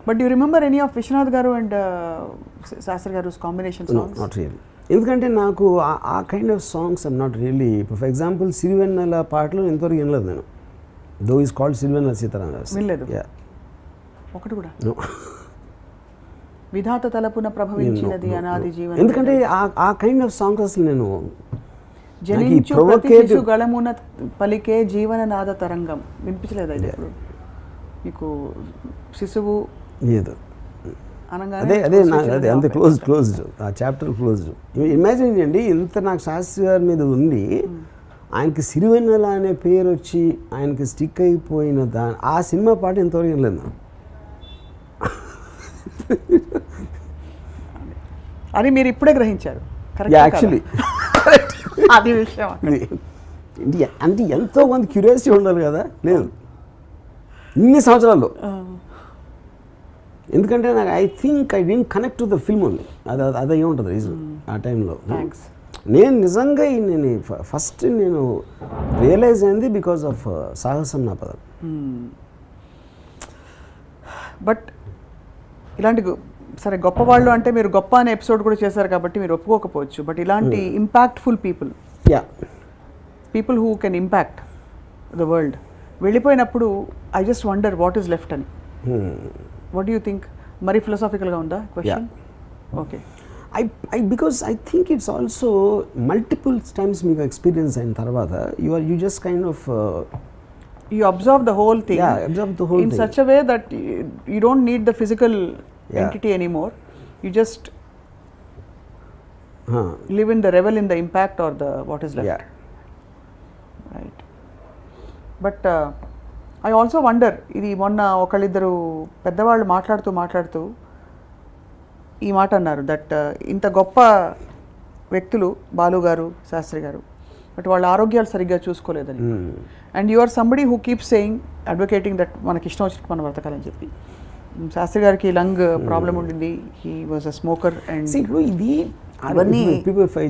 But you remember any of Viswanath garu and Sastry గారు కాంబినేషన్ సాంగ్స్? నాట్ రియల్లీ, ఎందుకంటే నాకు ఆ kind of songs I'm not really. ఇప్పుడు ఫర్ ఎగ్జాంపుల్ సిరివెన్నెల పాటలు ఎంతవరకు వినలేదు నేను. Though is called Sirivennela Sitarama వినలేదు ఒకటి కూడా. విధాత తలపున ప్రభవించినది అనాది జీవనం, ఎందుకంటే ఆ కైండ్ ఆఫ్ సాంగ్స్ అసలు నేను జనించు ప్రతి శిశు గళమున పలికే జీవన నాద తరంగం వినిపించలేదు. అయితే ఇప్పుడు మీకు శిశువు లేదు అదే అంతే క్లోజ్డ్ ఆ చాప్టర్ క్లోజ్డ్. ఇమాజిన్ చేయండి, ఇంత నాకు శాస్త్రి గారి మీద ఉంది, ఆయనకి సిరివెన్నెల అనే పేరు వచ్చి ఆయనకి స్టిక్ అయిపోయిన ఆ సినిమా పాట ఎంతవరకు వెళ్ళలేదు. అది మీరు ఇప్పుడే గ్రహించారు యాక్చువల్లీ. అది విషయం అంటే ఎంతో మంది క్యూరియాసిటీ ఉండాలి కదా, లేదు ఇన్ని సంవత్సరాల్లో. ఎందుకంటే నాకు I think I didn't connect to the film only, అదే ఉంటుంది రీజన్. ఆ టైంలో నేను నిజంగా నేను ఫస్ట్ నేను రియలైజ్ అయింది బికాస్ ఆఫ్ సాహసం నా పదం. బట్ ఇలాంటి సరే గొప్పవాళ్ళు అంటే మీరు గొప్ప అనే ఎపిసోడ్ కూడా చేశారు కాబట్టి మీరు ఒప్పుకోకపోవచ్చు, బట్ ఇలాంటి impactful people who can impact the world వెళ్ళిపోయినప్పుడు I just wonder what is left అని. What do you think? మరీ ఫిలాసాఫికల్గా ఉందా question? Okay, because I think it's also multiple times మీకు ఎక్స్పీరియన్స్ అయిన తర్వాత you just kind of you observe the whole thing, in such a way that you don't need the physical entity anymore. You just live in the revel in the impact or the what is left. Right. But I also wonder, ఇది మొన్న ఒకళ్ళిద్దరు పెద్దవాళ్ళు మాట్లాడుతూ ఈ మాట అన్నారు, that ఇంత గొప్ప వ్యక్తులు బాలు గారు శాస్త్రి గారు, బట్ వాళ్ళ ఆరోగ్యాలు సరిగ్గా చూసుకోలేదని. And you are somebody who keep saying advocating that మనకి ఇష్టం వచ్చినట్టు మనం బ్రతకాలని చెప్పి. శాస్త్రి గారికి లంగ్ ప్రాబ్లం ఉండింది, he was a smoker. And ఇప్పుడు ఇది అవన్నీ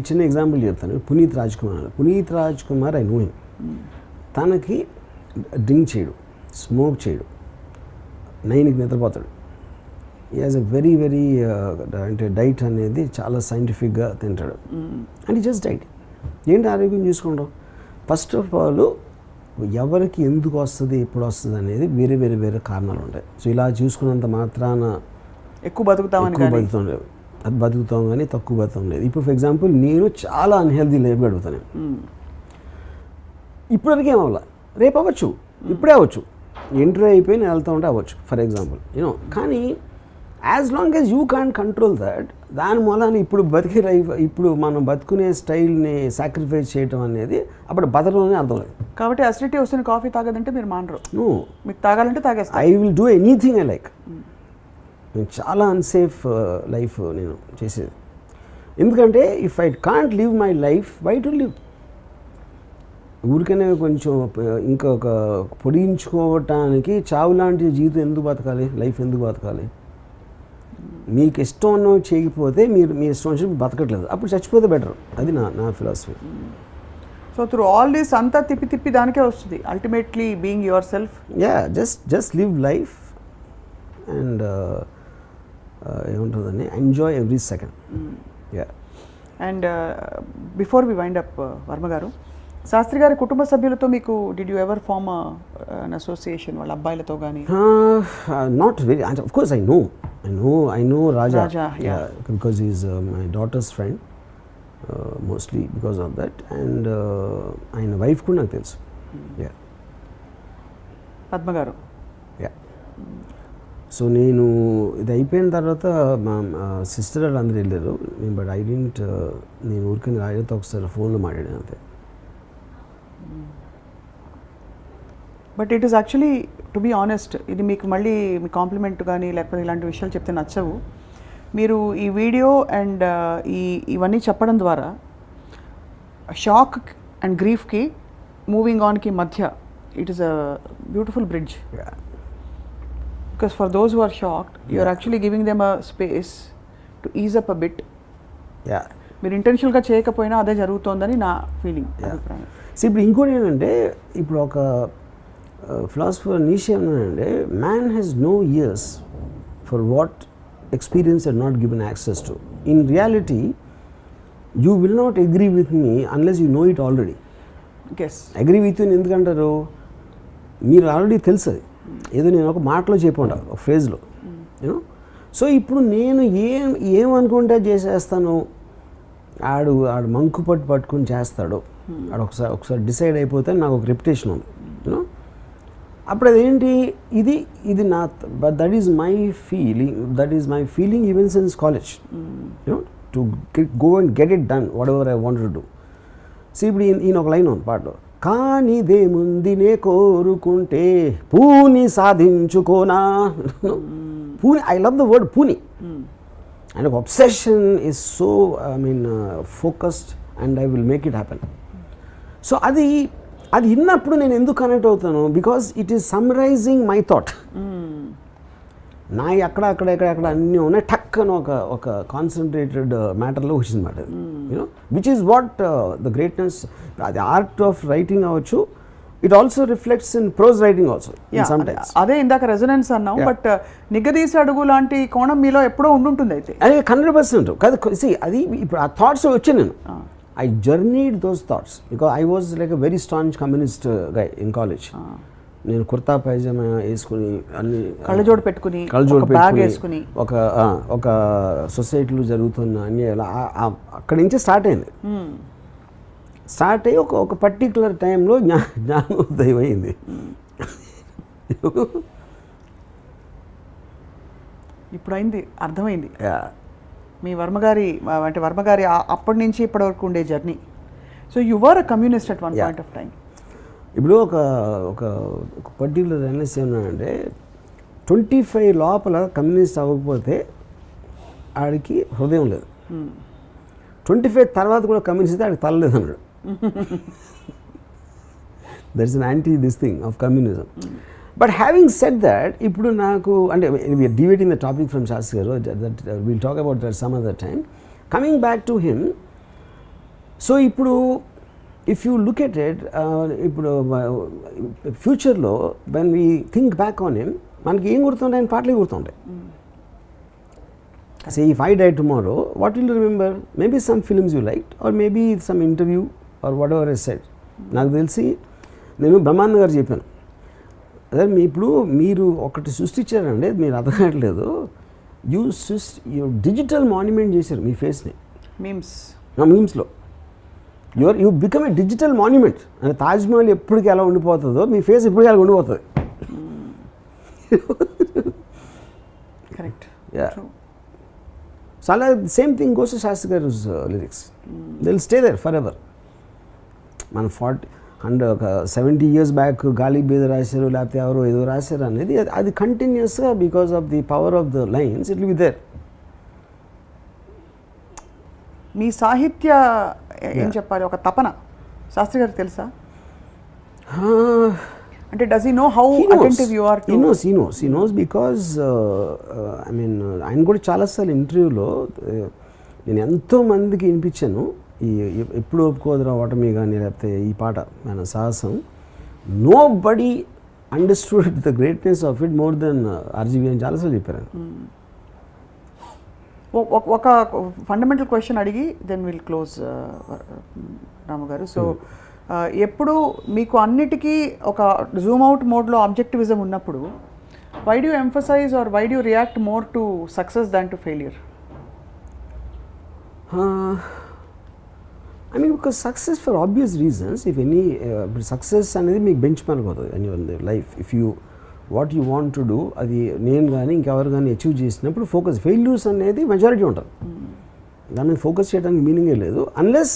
చిన్న ఎగ్జాంపుల్ చెప్తాను. Puneeth Raj Kumar I know him. తనకి డ్రింక్ చేయడు, స్మోక్ చేయడు, 9కి నిద్రపోతాడు. ఈ హాజ్ అ వెరీ అంటే డైట్ అనేది చాలా సైంటిఫిక్గా తింటాడు. And just diet. ఏంటి ఆరోగ్యం చూసుకుంటాం? ఫస్ట్ ఆఫ్ ఆల్ ఎవరికి ఎందుకు వస్తుంది, ఎప్పుడు వస్తుంది అనేది వేరే కారణాలు ఉంటాయి. సో ఇలా చూసుకున్నంత మాత్రాన ఎక్కువ బతుకుతాం, అది బతుకుతాం కానీ తక్కువ బతుకుతాం లేదు. ఇప్పుడు ఫర్ ఎగ్జాంపుల్ నేను చాలా అన్హెల్దీ లైఫ్ గడుపుతాను. ఇప్పటివరకు ఏమవ్వాల, రేపు అవ్వచ్చు, ఇప్పుడే అవ్వచ్చు, ఇంటర్వ్యూ అయిపోయి నేను వెళ్తూ ఉంటే అవ్వచ్చు ఫర్ ఎగ్జాంపుల్ కానీ as long as you can't control that, దాని మూలాన ఇప్పుడు బతికే లైఫ్, ఇప్పుడు మనం బతుకునే స్టైల్ని సాక్రిఫైస్ చేయటం అనేది అప్పుడు బతకలోనే అర్థం. కాబట్టి అసిడిటీ వస్తున్న కాఫీ తాగదంటే మీరు మానరు, మీకు తాగాలంటే తాగేస్తారు. I will do anything I like. నేను చాలా అన్సేఫ్ లైఫ్ నేను చేసేది, ఎందుకంటే if I can't live my life why to live. ఊరికనే కొంచెం ఇంకొక పొడిగించుకోవటానికి చావు లాంటి జీవితం ఎందుకు బతకాలి, లైఫ్ ఎందుకు బతకాలి? మీకు ఇష్టం ఉన్నవి చేయకపోతే మీరు మీ ఇష్టం వచ్చి బతకట్లేదు, అప్పుడు చచ్చిపోతే బెటర్. అది నా philosophy. So through all this అంతా తిప్పి దానికే వస్తుంది ultimately being your self. Yeah, just live life and ఏముంటుందని enjoy every second. Yeah. And before we wind up Varma garu, Sastry గారి కుటుంబ సభ్యులతో మీకు did you ever form an association వాళ్ళ అబ్బాయిలతో కానీ? Not very, of course I know Raja. Yeah, because he's my daughter's friend, mostly because of that, and ఆయన wife కూడా నాకు తెలుసు. యా. పద్మ గారు? యా. సో నేను ఇది అయిపోయిన తర్వాత మా సిస్టర్ వాళ్ళు అందరూ వెళ్ళారు, బట్ ఐ డింట్, నేను ఊరికని రాజాతో ఒకసారి ఫోన్లో మాట్లాడాను అంతే. But it is actually to be honest, ఇది మీకు మళ్ళీ మీ కాంప్లిమెంట్ కానీ లేకపోతే ఇలాంటి విషయాలు చెప్తే నచ్చవు. మీరు ఈ వీడియో అండ్ ఇవన్నీ చెప్పడం ద్వారా షాక్ అండ్ గ్రీఫ్కి మూవింగ్ ఆన్కి మధ్య it is a beautiful bridge. Because for those who are shocked you are actually giving them a space to ease up a bit. మీరు ఇంటెన్షనల్గా చేయకపోయినా అదే జరుగుతోందని నా ఫీలింగ్, అభిప్రాయం. సో ఇప్పుడు ఇంకోటి ఏంటంటే, ఇప్పుడు ఒక ఫిలాసఫర్ నీషే ఏమన్నాడంటే, man has no ears for what experience are not given access to. In reality you will not agree with me unless you know it already. Agree with you ఎందుకంటారు, మీరు already తెలుసు అది, ఏదో నేను ఒక మాటలో చెప్పండి, ఒక ఫ్రేజ్లో, యూనో. సో ఇప్పుడు నేను ఏమనుకుంటే చేసేస్తాను, ఆడు మంకు పట్టుకుని చేస్తాడు, ఆడు ఒకసారి డిసైడ్ అయిపోతే నాకు ఒక రెప్యుటేషన్ ఉంది, యూనో. అప్పుడు అదేంటి, ఇది నా, but that is my feeling even since college, you know, to go and get it done what ever I want to do. So ఇప్పుడు ఈయన ఒక లైన్ ఉంది పాటలో, కానిదేముందినే కోరుకుంటే పూని సాధించుకోనా. పూని, ఐ లవ్ ద వర్డ్ పూని. And obsession is so, focused and I will make it happen. So అది విన్నప్పుడు నేను ఎందుకు కనెక్ట్ అవుతాను, because it is summarising my thought. నా అక్కడ అన్నీ ఉన్నాయి, టక్ అని ఒక కాన్సన్ట్రేటెడ్ మ్యాటర్లో వచ్చిందన్నమాట, you know, which is what the greatness. అది ఆర్ట్ ఆఫ్ రైటింగ్ అవ్వచ్చు, it also reflects in prose writing also sometimes. అదే ఇందాక రెజొనెన్స్ అన్నాం, బట్ నిగదీసి అడుగు లాంటి కోణం మీలో ఎప్పుడో ఉండుంటుంది. అయితే అది 100% కాదు. అది ఇప్పుడు ఆ థాట్స్ వచ్చాను నేను, I journeyed those thoughts because I was like a very staunch communist guy in college. నేను కుర్తా పైజామా వేసుకుని అన్ని కళ్ళజోడు పెట్టుకుని ఒక సొసైటీలో జరుగుతున్న అన్ని అక్కడి నుంచి స్టార్ట్ అయింది. స్టార్ట్ అయ్యి ఒక పర్టికులర్ టైంలో జ్ఞానోదయం అయింది. ఇప్పుడు అయింది, అర్థమైంది మీ వర్మగారి అప్పటి నుంచి ఇప్పటి వరకు ఉండే journey. So you were a communist at one point of time. ఇప్పుడు ఒక పర్టికులర్ ఎన్ఎస్ ఏమన్నాడంటే, 25 లోపల కమ్యూనిస్ట్ అవ్వకపోతే ఆడికి హృదయం లేదు, 25 తర్వాత కూడా కమ్యూనిస్ట్ అయితే ఆడికి తల లేదు అన్నాడు. That's an anti this thing of communism. But having said that, ఇప్పుడు నాకు అంటే we are deviating the topic from Sastry garu, that will talk about that some other time. Coming back to him, so ఇప్పుడు if you look at it, ఇప్పుడు ఫ్యూచర్లో when we think back on him, మనకి ఏం గుర్తుంటాయి, ఆయన పాటలే గుర్తుంటాయి. Say if I die tomorrow, what will you remember? Maybe some films you liked, or maybe some interview or whatever I said. నాకు తెలిసి నేను బ్రహ్మానంద గారు చెప్పాను, అదే ఇప్పుడు మీరు ఒకటి సృష్టించారండి, మీరు అర్థం కావట్లేదు, యూ డిజిటల్ మాన్యుమెంట్ చేశారు మీ ఫేస్ని, మీమ్స్లో you become a digital monument. అంటే తాజ్మహల్ ఎప్పటికీ ఎలా ఉండిపోతుందో మీ ఫేస్ ఎప్పటికీ అలా ఉండిపోతుంది. Correct. Yeah. So same thing goes to Shastri Garu's lyrics. They'll stay there forever. మన 70 years బ్యాక్ గాలి బీద రాశారు లేకపోతే ఎవరో ఏదో రాశారు అనేది అది కంటిన్యూస్గా because of the power of the lines it will be there. మీ సాహిత్య ఏం చెప్పాలి ఒక తపన శాస్త్రి గారికి తెలుసా? అంటే does he know how attentive you are to? He knows because I mean ఆయన కూడా చాలాసార్లు ఇంటర్వ్యూలో నేను ఎంతో మందికి వినిపించాను ఈ ఎప్పుడు ఒప్పుకోదురా ఓటమి కానీ లేకపోతే ఈ పాట మన సాహసం. Nobody understood the greatness of it more than RGV అని చాలాసార్లు చెప్పారు. ఒక ఫండమెంటల్ క్వశ్చన్ అడిగి దెన్ విల్ క్లోజ్ రాము గారు. సో ఎప్పుడు మీకు అన్నిటికీ ఒక జూమ్ అవుట్ మోడ్లో ఆబ్జెక్టివిజం ఉన్నప్పుడు why do emphasise or why do react more to success than to failure? I mean because success for obvious reasons, if any success అనేది మీకు బెంచ్ మార్క్ అవుతుంది అని your life. If you what you want to do అది నేను కానీ ఇంకెవరు కానీ achieve చేసినప్పుడు ఫోకస్. ఫెయిల్యూర్స్ అనేది మెజారిటీ ఉంటుంది, దాని మీద ఫోకస్ చేయడానికి మీనింగే లేదు unless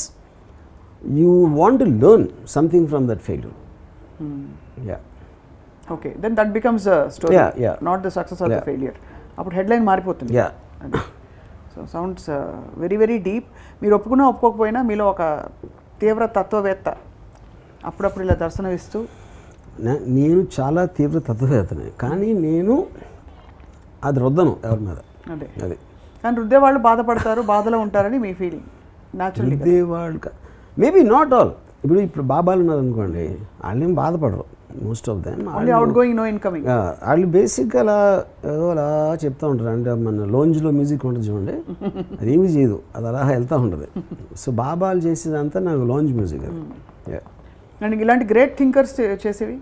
you want to learn something from that failure. Okay, then that becomes story, not the success or the failure. అప్పుడు హెడ్లైన్ మారిపోతుంది. So sounds very very deep. మీరు ఒప్పుకున్నా ఒప్పుకోకపోయినా మీలో ఒక తీవ్ర తత్వవేత్త అప్పుడప్పుడు ఇలా దర్శనమిస్తూ. నేను చాలా తీవ్ర తత్వవేత్తనే, కానీ నేను అది రుద్దను ఎవరి మీద. అదే కానీ రుద్దేవాళ్ళు బాధపడతారు, బాధలో ఉంటారని మీ ఫీలింగ్. న్యాచురల్లీ రుద్దేవాళ్ళు మేబీ నాట్ ఆల్. ఇప్పుడు బాబాలు ఉన్నారు అనుకోండి, వాళ్ళు ఏం బాధపడరు most of them. Outgoing no incoming. వాళ్ళు బేసిక్గా అలా ఏదో అలా చెప్తూ ఉంటారు. అంటే మన లోంజ్లో మ్యూజిక్ ఉంటుంది చూడండి, అది ఏమి చేయదు, అది అలా వెళ్తూ ఉంటుంది. సో బాబాలు చేసేదంతా నాకు లోంజ్ మ్యూజిక్. అండ్ ఇలాంటి గ్రేట్ థింకర్స్ చేసేవి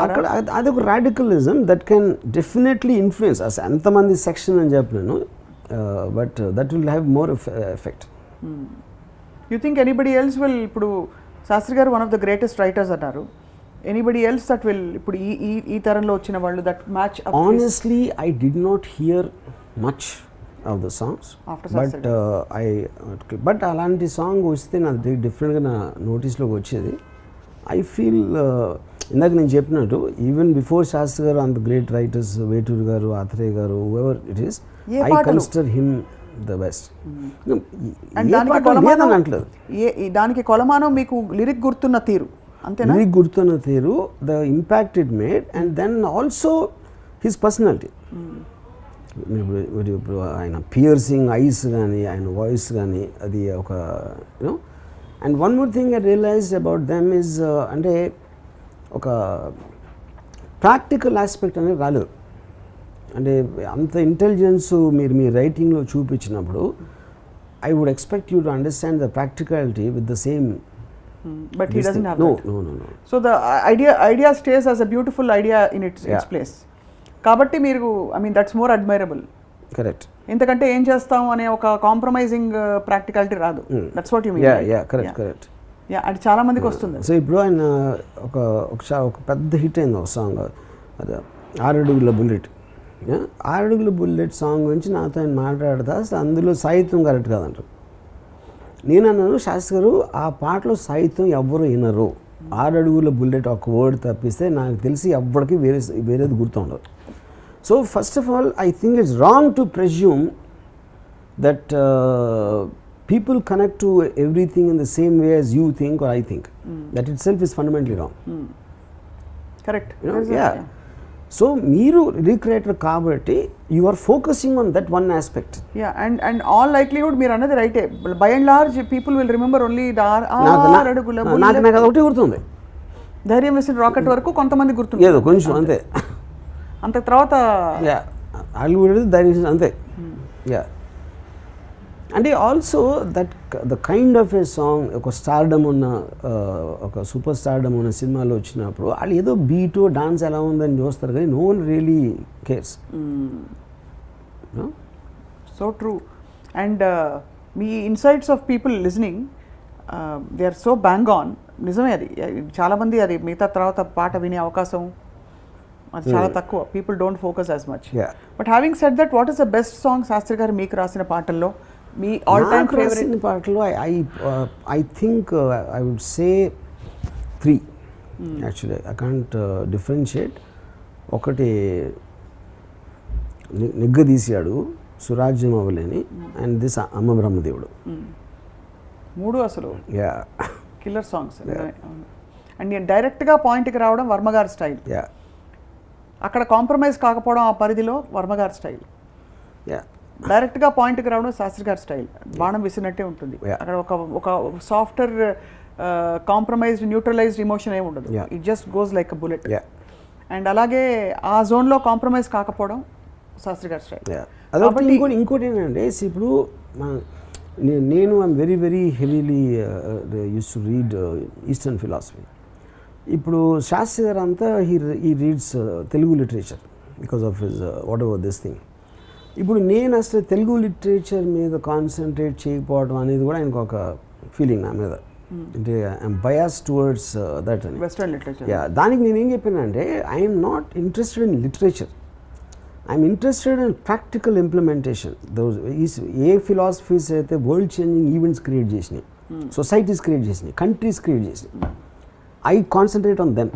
అక్కడ అదొక radicalism that can definitely influence. అసలు ఎంతమంది సెక్షన్ అని చెప్పలేను, but that will have more effect. You think anybody else will? ఇప్పుడు శాస్త్రి గారు one of the greatest writers అన్నారు. ఎనీబడి ఎల్స్ దట్ విల్ ఇప్పుడు ఈ తరంలో వచ్చిన వాళ్ళు that match? Honestly I did not here much of the songs, but అలాంటి song వస్తే నాకు డిఫరెంట్గా నా నోటీస్లోకి వచ్చేది. ఐ ఫీల్ ఇందాక నేను చెప్పినట్టు ఈవెన్ బిఫోర్ శాస్త్రి గారు అంత గ్రేట్ రైటర్స్, వేటూరి గారు, ఆత్రేయ గారు, ever it is, I consider him the best. దానికి కొలమానం మీకు లిరిక్ గుర్తున్న తీరు, అంతేనా? లిరిక్ గుర్తున్న తీరు, the impact it made, and then also his personality. ఇప్పుడు ఆయన పియర్సింగ్ ఐస్ కానీ, ఆయన వాయిస్ కానీ, అది ఒక you know. And one more thing I realised about them is అంటే ఒక ప్రాక్టికల్ ఆస్పెక్ట్ అనేది రాలేదు. అంటే అంత ఇంటెలిజెన్స్ మీరు మీ రైటింగ్లో చూపించినప్పుడు I would expect you to understand the practicality with the same. But he doesn't have that. No. So the idea stays as a beautiful idea in its place. కాబట్టి మీరు I mean that's more admirable. Correct. ఎందుకంటే ఏం చేస్తాం అనే ఒక compromising practicality రాదు. That's what you mean. Correct. అది చాలా మందికి వస్తుంది. సో ఇప్పుడు ఆయన ఒక పెద్ద హిట్ అయింది ఒక సాంగ్, అది 6 అడుగుల బుల్లెట్. 6 అడుగుల బుల్లెట్ సాంగ్ గురించి నాతో ఆయన మాట్లాడతా, అందులో సాహిత్యం కరెక్ట్ కాదంటారు. నేను అన్నాను, శాస్త్రి గారు ఆ పాటలో సాహిత్యం ఎవ్వరు వినరు, 6 అడుగుల బుల్లెట్ ఒక వర్డ్ తప్పిస్తే నాకు తెలిసి ఎవ్వరికి వేరేది గుర్తుండదు. So first of all I think it's wrong to presume that people connect to everything in the same way as you think or I think. That itself is fundamentally wrong. Correct. You know? Yeah. So meeru recreator kabatti you are focusing on that one aspect. Yeah, and all likelihood meer another right. By and large people will remember only the adugula bullet. నాకు ఒకటి గుర్తుంది, ధైర్యం వేసిన rocket వరకు కొంతమంది గుర్తుంది, ఏదో కొంచెం అంతే. అంత తర్వాత వాళ్ళు ధైర్యం అంతే. యా. అంటే also that the kind of A song, ఒక స్టార్డమ్ ఉన్న ఒక సూపర్ స్టార్డమ్ ఉన్న సినిమాలో వచ్చినప్పుడు వాళ్ళు ఏదో బీటు డాన్స్ ఎలా ఉందని చూస్తారు, కానీ no one really cares. So true. And మీ insights of people listening they are so bang on. నిజమే, అది చాలామంది అది మిగతా తర్వాత పాట వినే అవకాశం అది చాలా తక్కువ, people don't focus as much. Yeah. But having said that, what is the best song Sastry garu మీకు రాసిన పాటల్లో, మీ ఆల్ టైమ్ ఫేవరెట్ పాటలు? I think I would say 3 actually. I can't differentiate. ఒకటి నిగ్గదీశాడు, సురాజ్యం అవ్వలేని, అండ్ దిస్ అమ్మ బ్రహ్మదేవుడు. 3 అసలు యా కిల్లర్ సాంగ్స్. అండ్ నేను డైరెక్ట్గా పాయింట్కి రావడం వర్మగారి స్టైల్. యా అక్కడ కాంప్రమైజ్ కాకపోవడం ఆ పరిధిలో వర్మగారి స్టైల్. యా డైరెక్ట్గా పాయింట్కి రావడం శాస్త్రి గారి స్టైల్. బాణం విసినట్టే ఉంటుంది. Yeah. అక్కడ ఒక సాఫ్ట్వేర్ కాంప్రమైజ్డ్ న్యూట్రలైజ్డ్ ఇమోషన్ ఏమి ఉండదు. Yeah. It just goes like a bullet. Yeah and అలాగే ఆ జోన్లో కాంప్రమైజ్ కాకపోవడం శాస్త్రి గారి స్టైల్. అదొకటి. ఇంకోటి ఏంటంటే, ఇప్పుడు నేను I'm very very heavily use to read eastern philosophy. ఇప్పుడు శాస్త్రి గారు అంతా he reads Telugu literature because of his whatever this thing. ఇప్పుడు నేను అసలు తెలుగు లిటరేచర్ మీద కాన్సన్ట్రేట్ చేయకపోవడం అనేది కూడా ఆయనకు ఒక ఫీలింగ్ నా మీద. అంటే ఐఎమ్ బయాస్ టువర్డ్స్ దట్ అని. Western literature. యా, దానికి నేనేం చెప్పానంటే, I'm not interested in literature, I'm interested in practical implementation. ఏ ఫిలాసఫీస్ అయితే వరల్డ్ చేంజింగ్ ఈవెంట్స్ క్రియేట్ చేసినాయి, సొసైటీస్ క్రియేట్ చేసినాయి, కంట్రీస్ క్రియేట్ చేసినాయి, ఐ కాన్సన్ట్రేట్ ఆన్ దెమ్.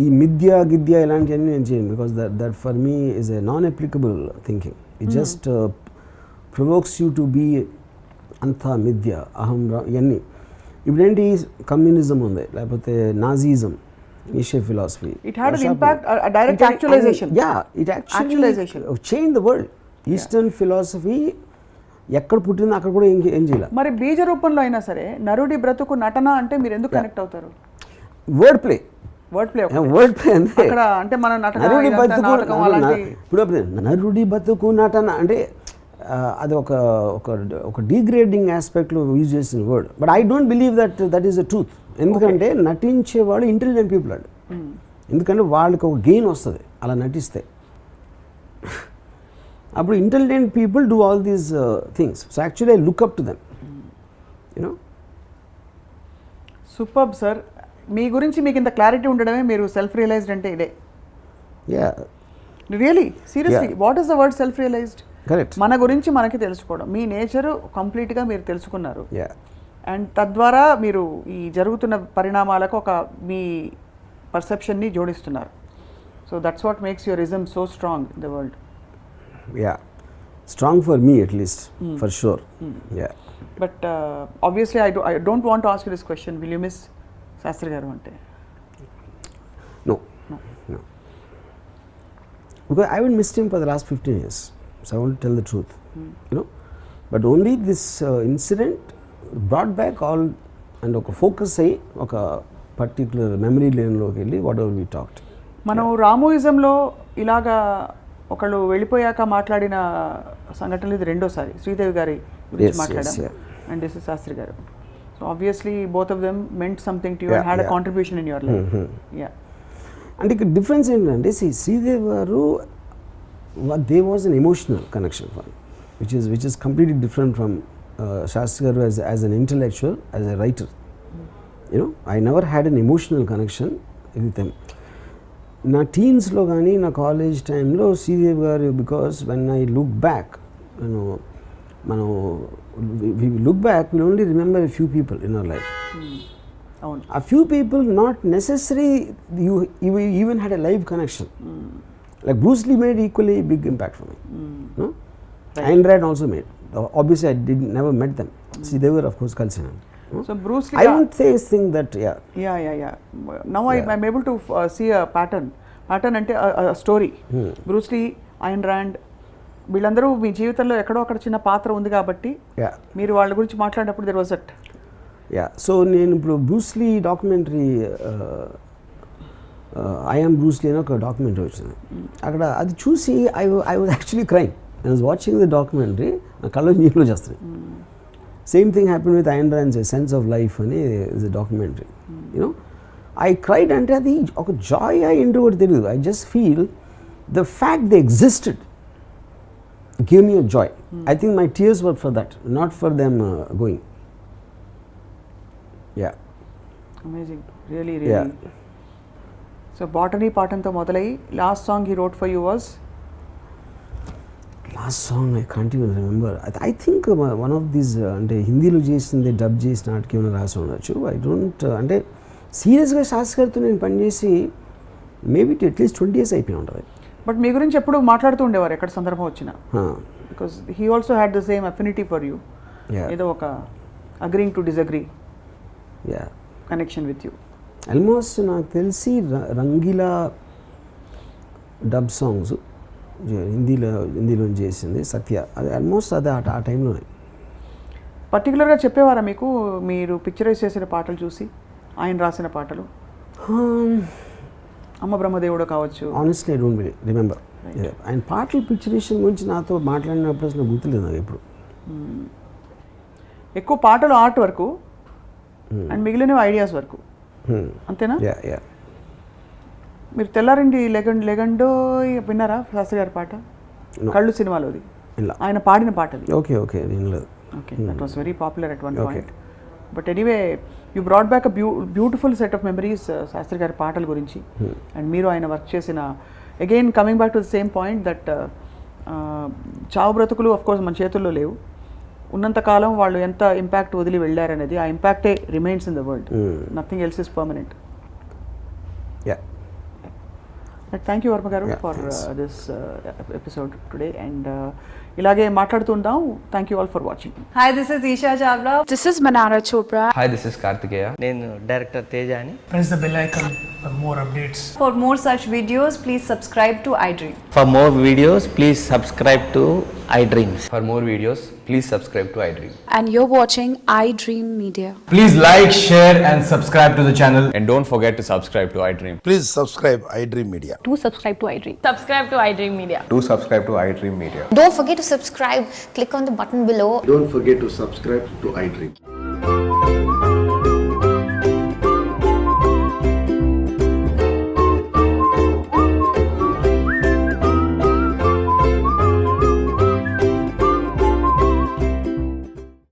ఈ మిథ్య గిద్య ఇలాంటివన్నీ నేను చేయను, because that for me is a non applicable thinking. It just provokes you to be అంతా మిథ్య, అహం, ఇవన్నీ. ఇప్పుడేంటి, కమ్యూనిజం ఉంది, లేకపోతే నాజీజం, నిషే philosophy. It had an impact, a direct actualization. Yeah, it actually changed the world. Eastern philosophy ఎక్కడ పుట్టిందో అక్కడ కూడా ఏం చేయాలి. మరి బీజ రూపంలో అయినా సరే నరుడి బ్రతుకు నటన అంటే మీరు ఎందుకు కనెక్ట్ అవుతారు? వర్డ్ ప్లే అంతే. అక్కడ అంటే మన నరుడి బతుకు నటన అంటే అది ఒక డిగ్రేడింగ్ ఆస్పెక్ట్లో యూజ్ చేసిన word. But I don't believe that is the truth. ఎందుకంటే నటించే వాళ్ళు ఇంటెలిజెంట్ పీపుల్ వాళ్ళు. ఎందుకంటే వాళ్ళకి ఒక గెయిన్ వస్తుంది అలా నటిస్తే. అప్పుడు intelligent people do all these things. So actually I look up to them, you know. Superb sir. మీ గురించి మీకు ఇంత క్లారిటీ ఉండడమే మీరు సెల్ఫ్ రియలైజ్డ్ అంటే ఇదే. Yeah, really seriously, what is the word self realised? Correct. మన గురించి మనకి తెలుసుకోవడం, మీ నేచర్ కంప్లీట్గా మీరు తెలుసుకున్నారు. యా. అండ్ తద్వారా మీరు ఈ జరుగుతున్న పరిణామాలకు ఒక మీ పర్సెప్షన్ని జోడిస్తున్నారు. So that's what makes your ism so strong in the world. Yeah, strong for me at least, for sure. Yeah. But obviously I don't want to ask you this question, will you miss Shastri గారు అంటే? No. Because I haven't missed him for the last 15 years. So I want to tell the truth, you know. But only this incident brought back all and ఒక focus అయ్యి ఒక particular memory లేన్లోకి వెళ్ళి what ever we talked. మనం రామోయిజంలో ఇలాగా ఒకళ్ళు వెళ్ళిపోయాక మాట్లాడిన సంఘటనలు ఇది రెండోసారి. శ్రీదేవి గారి గురించి మాట్లాడాం, and this is Shastri garu. So obviously both of them meant something to you and had a contribution in your life. Yeah. అంటే ఇక్కడ డిఫరెన్స్ ఏంటంటే, Sridevi garu they was an emotional connection for which is completely different from Sastry garu as an intellectual, as a writer. You know, I never had an emotional connection with them. నా టీన్స్లో కానీ నా college టైంలో Sridevi garu, because when I look back, you know, మనం look back will only remember a few people in our life. A few people, not necessary you even had a live connection. Like Bruce Lee made equally big impact for me. No? Right. Ayn Rand also made. Obviously I never met them. See, they were of course cultural. So Bruce Lee, I don't think that, yeah. Now I'm able to see a pattern అంటే a story. Bruce Lee, Ayn Rand, వీళ్ళందరూ మీ జీవితంలో ఎక్కడో అక్కడ చిన్న పాత్ర ఉంది కాబట్టి మీరు వాళ్ళ గురించి మాట్లాడినప్పుడు there was that. Yeah. So నేను ఇప్పుడు Bruce Lee documentary, I am Bruce Lee అని ఒక డాక్యుమెంటరీ వచ్చింది. అక్కడ అది చూసి I was actually crying. I was watching the documentary, నా కళ్ళు నీళ్ళు చేస్తున్నాయి. Same thing happen with Ayn Rand's sense of life అని is a documentary. You know, I cried. అంటే అది ఒక జాయ్ ఏంటో కూడా తెలియదు. I just feel the fact they existed gave me a joy. I think my tears were for that, not for them going. Yeah. Amazing. Really. So botany పాఠంతో మొదలై last song he wrote for you was last song I can't even remember. I think one of these అంటే హిందీలో చేసింది dub చేసి నాటికి ఏమైనా రాసి ఉండొచ్చు. ఐ డోంట్ అంటే సీరియస్గా శాస్త్రి గారితో నేను పనిచేసి మేబీ అట్లీస్ట్ 20 years అయిపోయి ఉంటుంది. బట్ మీ గురించి ఎప్పుడు మాట్లాడుతూ ఉండేవారు ఎక్కడ సందర్భం వచ్చినా, because he also had the same affinity for you. ఏదో ఒక agreeing to disagree connection with you. Almost నాకు తెలిసి రంగీలా డబ్ సాంగ్స్ హిందీలో చేసింది సత్య, అది ఆల్మోస్ట్ అది ఆ టైంలోనే. పర్టికులర్గా చెప్పేవారా మీకు మీరు పిక్చరైజ్ చేసిన పాటలు చూసి ఆయన రాసిన పాటలు? అమ్మ బ్రహ్మదేవుడు కావచ్చు. Honestly I don't remember. ఆయన పాటల పిక్చరేషన్ గురించి నాతో మాట్లాడినప్పుడు అసలు గుర్తులేదు నాకు ఎప్పుడు. ఎక్కువ పాటలు ఆర్ట్ వరకు అండ్ మిగిలినవి ఐడియాస్ వరకు, అంతేనా? మీరు తెల్లారిండి లెగండో విన్నారా శాస్త్రి గారి పాట? కళ్ళు సినిమాలోది ఆయన పాడిన పాట. ఓకే ఓకే వినలేదు. Okay, that was very popular at one point. But anyway you brought back a beautiful set of memories Sastry గారి పాటల గురించి. అండ్ మీరు ఆయన వర్క్ చేసిన again coming back to the same point that చావు బ్రతుకులు ఆఫ్ కోర్స్ మన చేతుల్లో లేవు. ఉన్నంతకాలం వాళ్ళు ఎంత ఇంపాక్ట్ వదిలి వెళ్ళారనేది, ఆ ఇంపాక్టే remains in the world. Nothing else is permanent. Thank you Varma garu for this episode today. And ఇలాగే మాట్లాడుతుందాం. Thank you all for watching. Hi, this is Isha Chavla. This is Manara Chopra. Hi, this is Kartikeya. నేను director Teja అని. Press the bell icon for more updates. For more such videos, please subscribe to iDream. For more videos, please subscribe to iDreams. For more videos, please subscribe to iDream. And you're watching iDream Media. Please like, share and subscribe to the channel. And don't forget to subscribe to iDream. Please subscribe iDream Media. Do subscribe to iDream. Subscribe to iDream Media. Do subscribe to iDream Media. Don't forget to subscribe. Click on the button below. Don't forget to subscribe to iDream.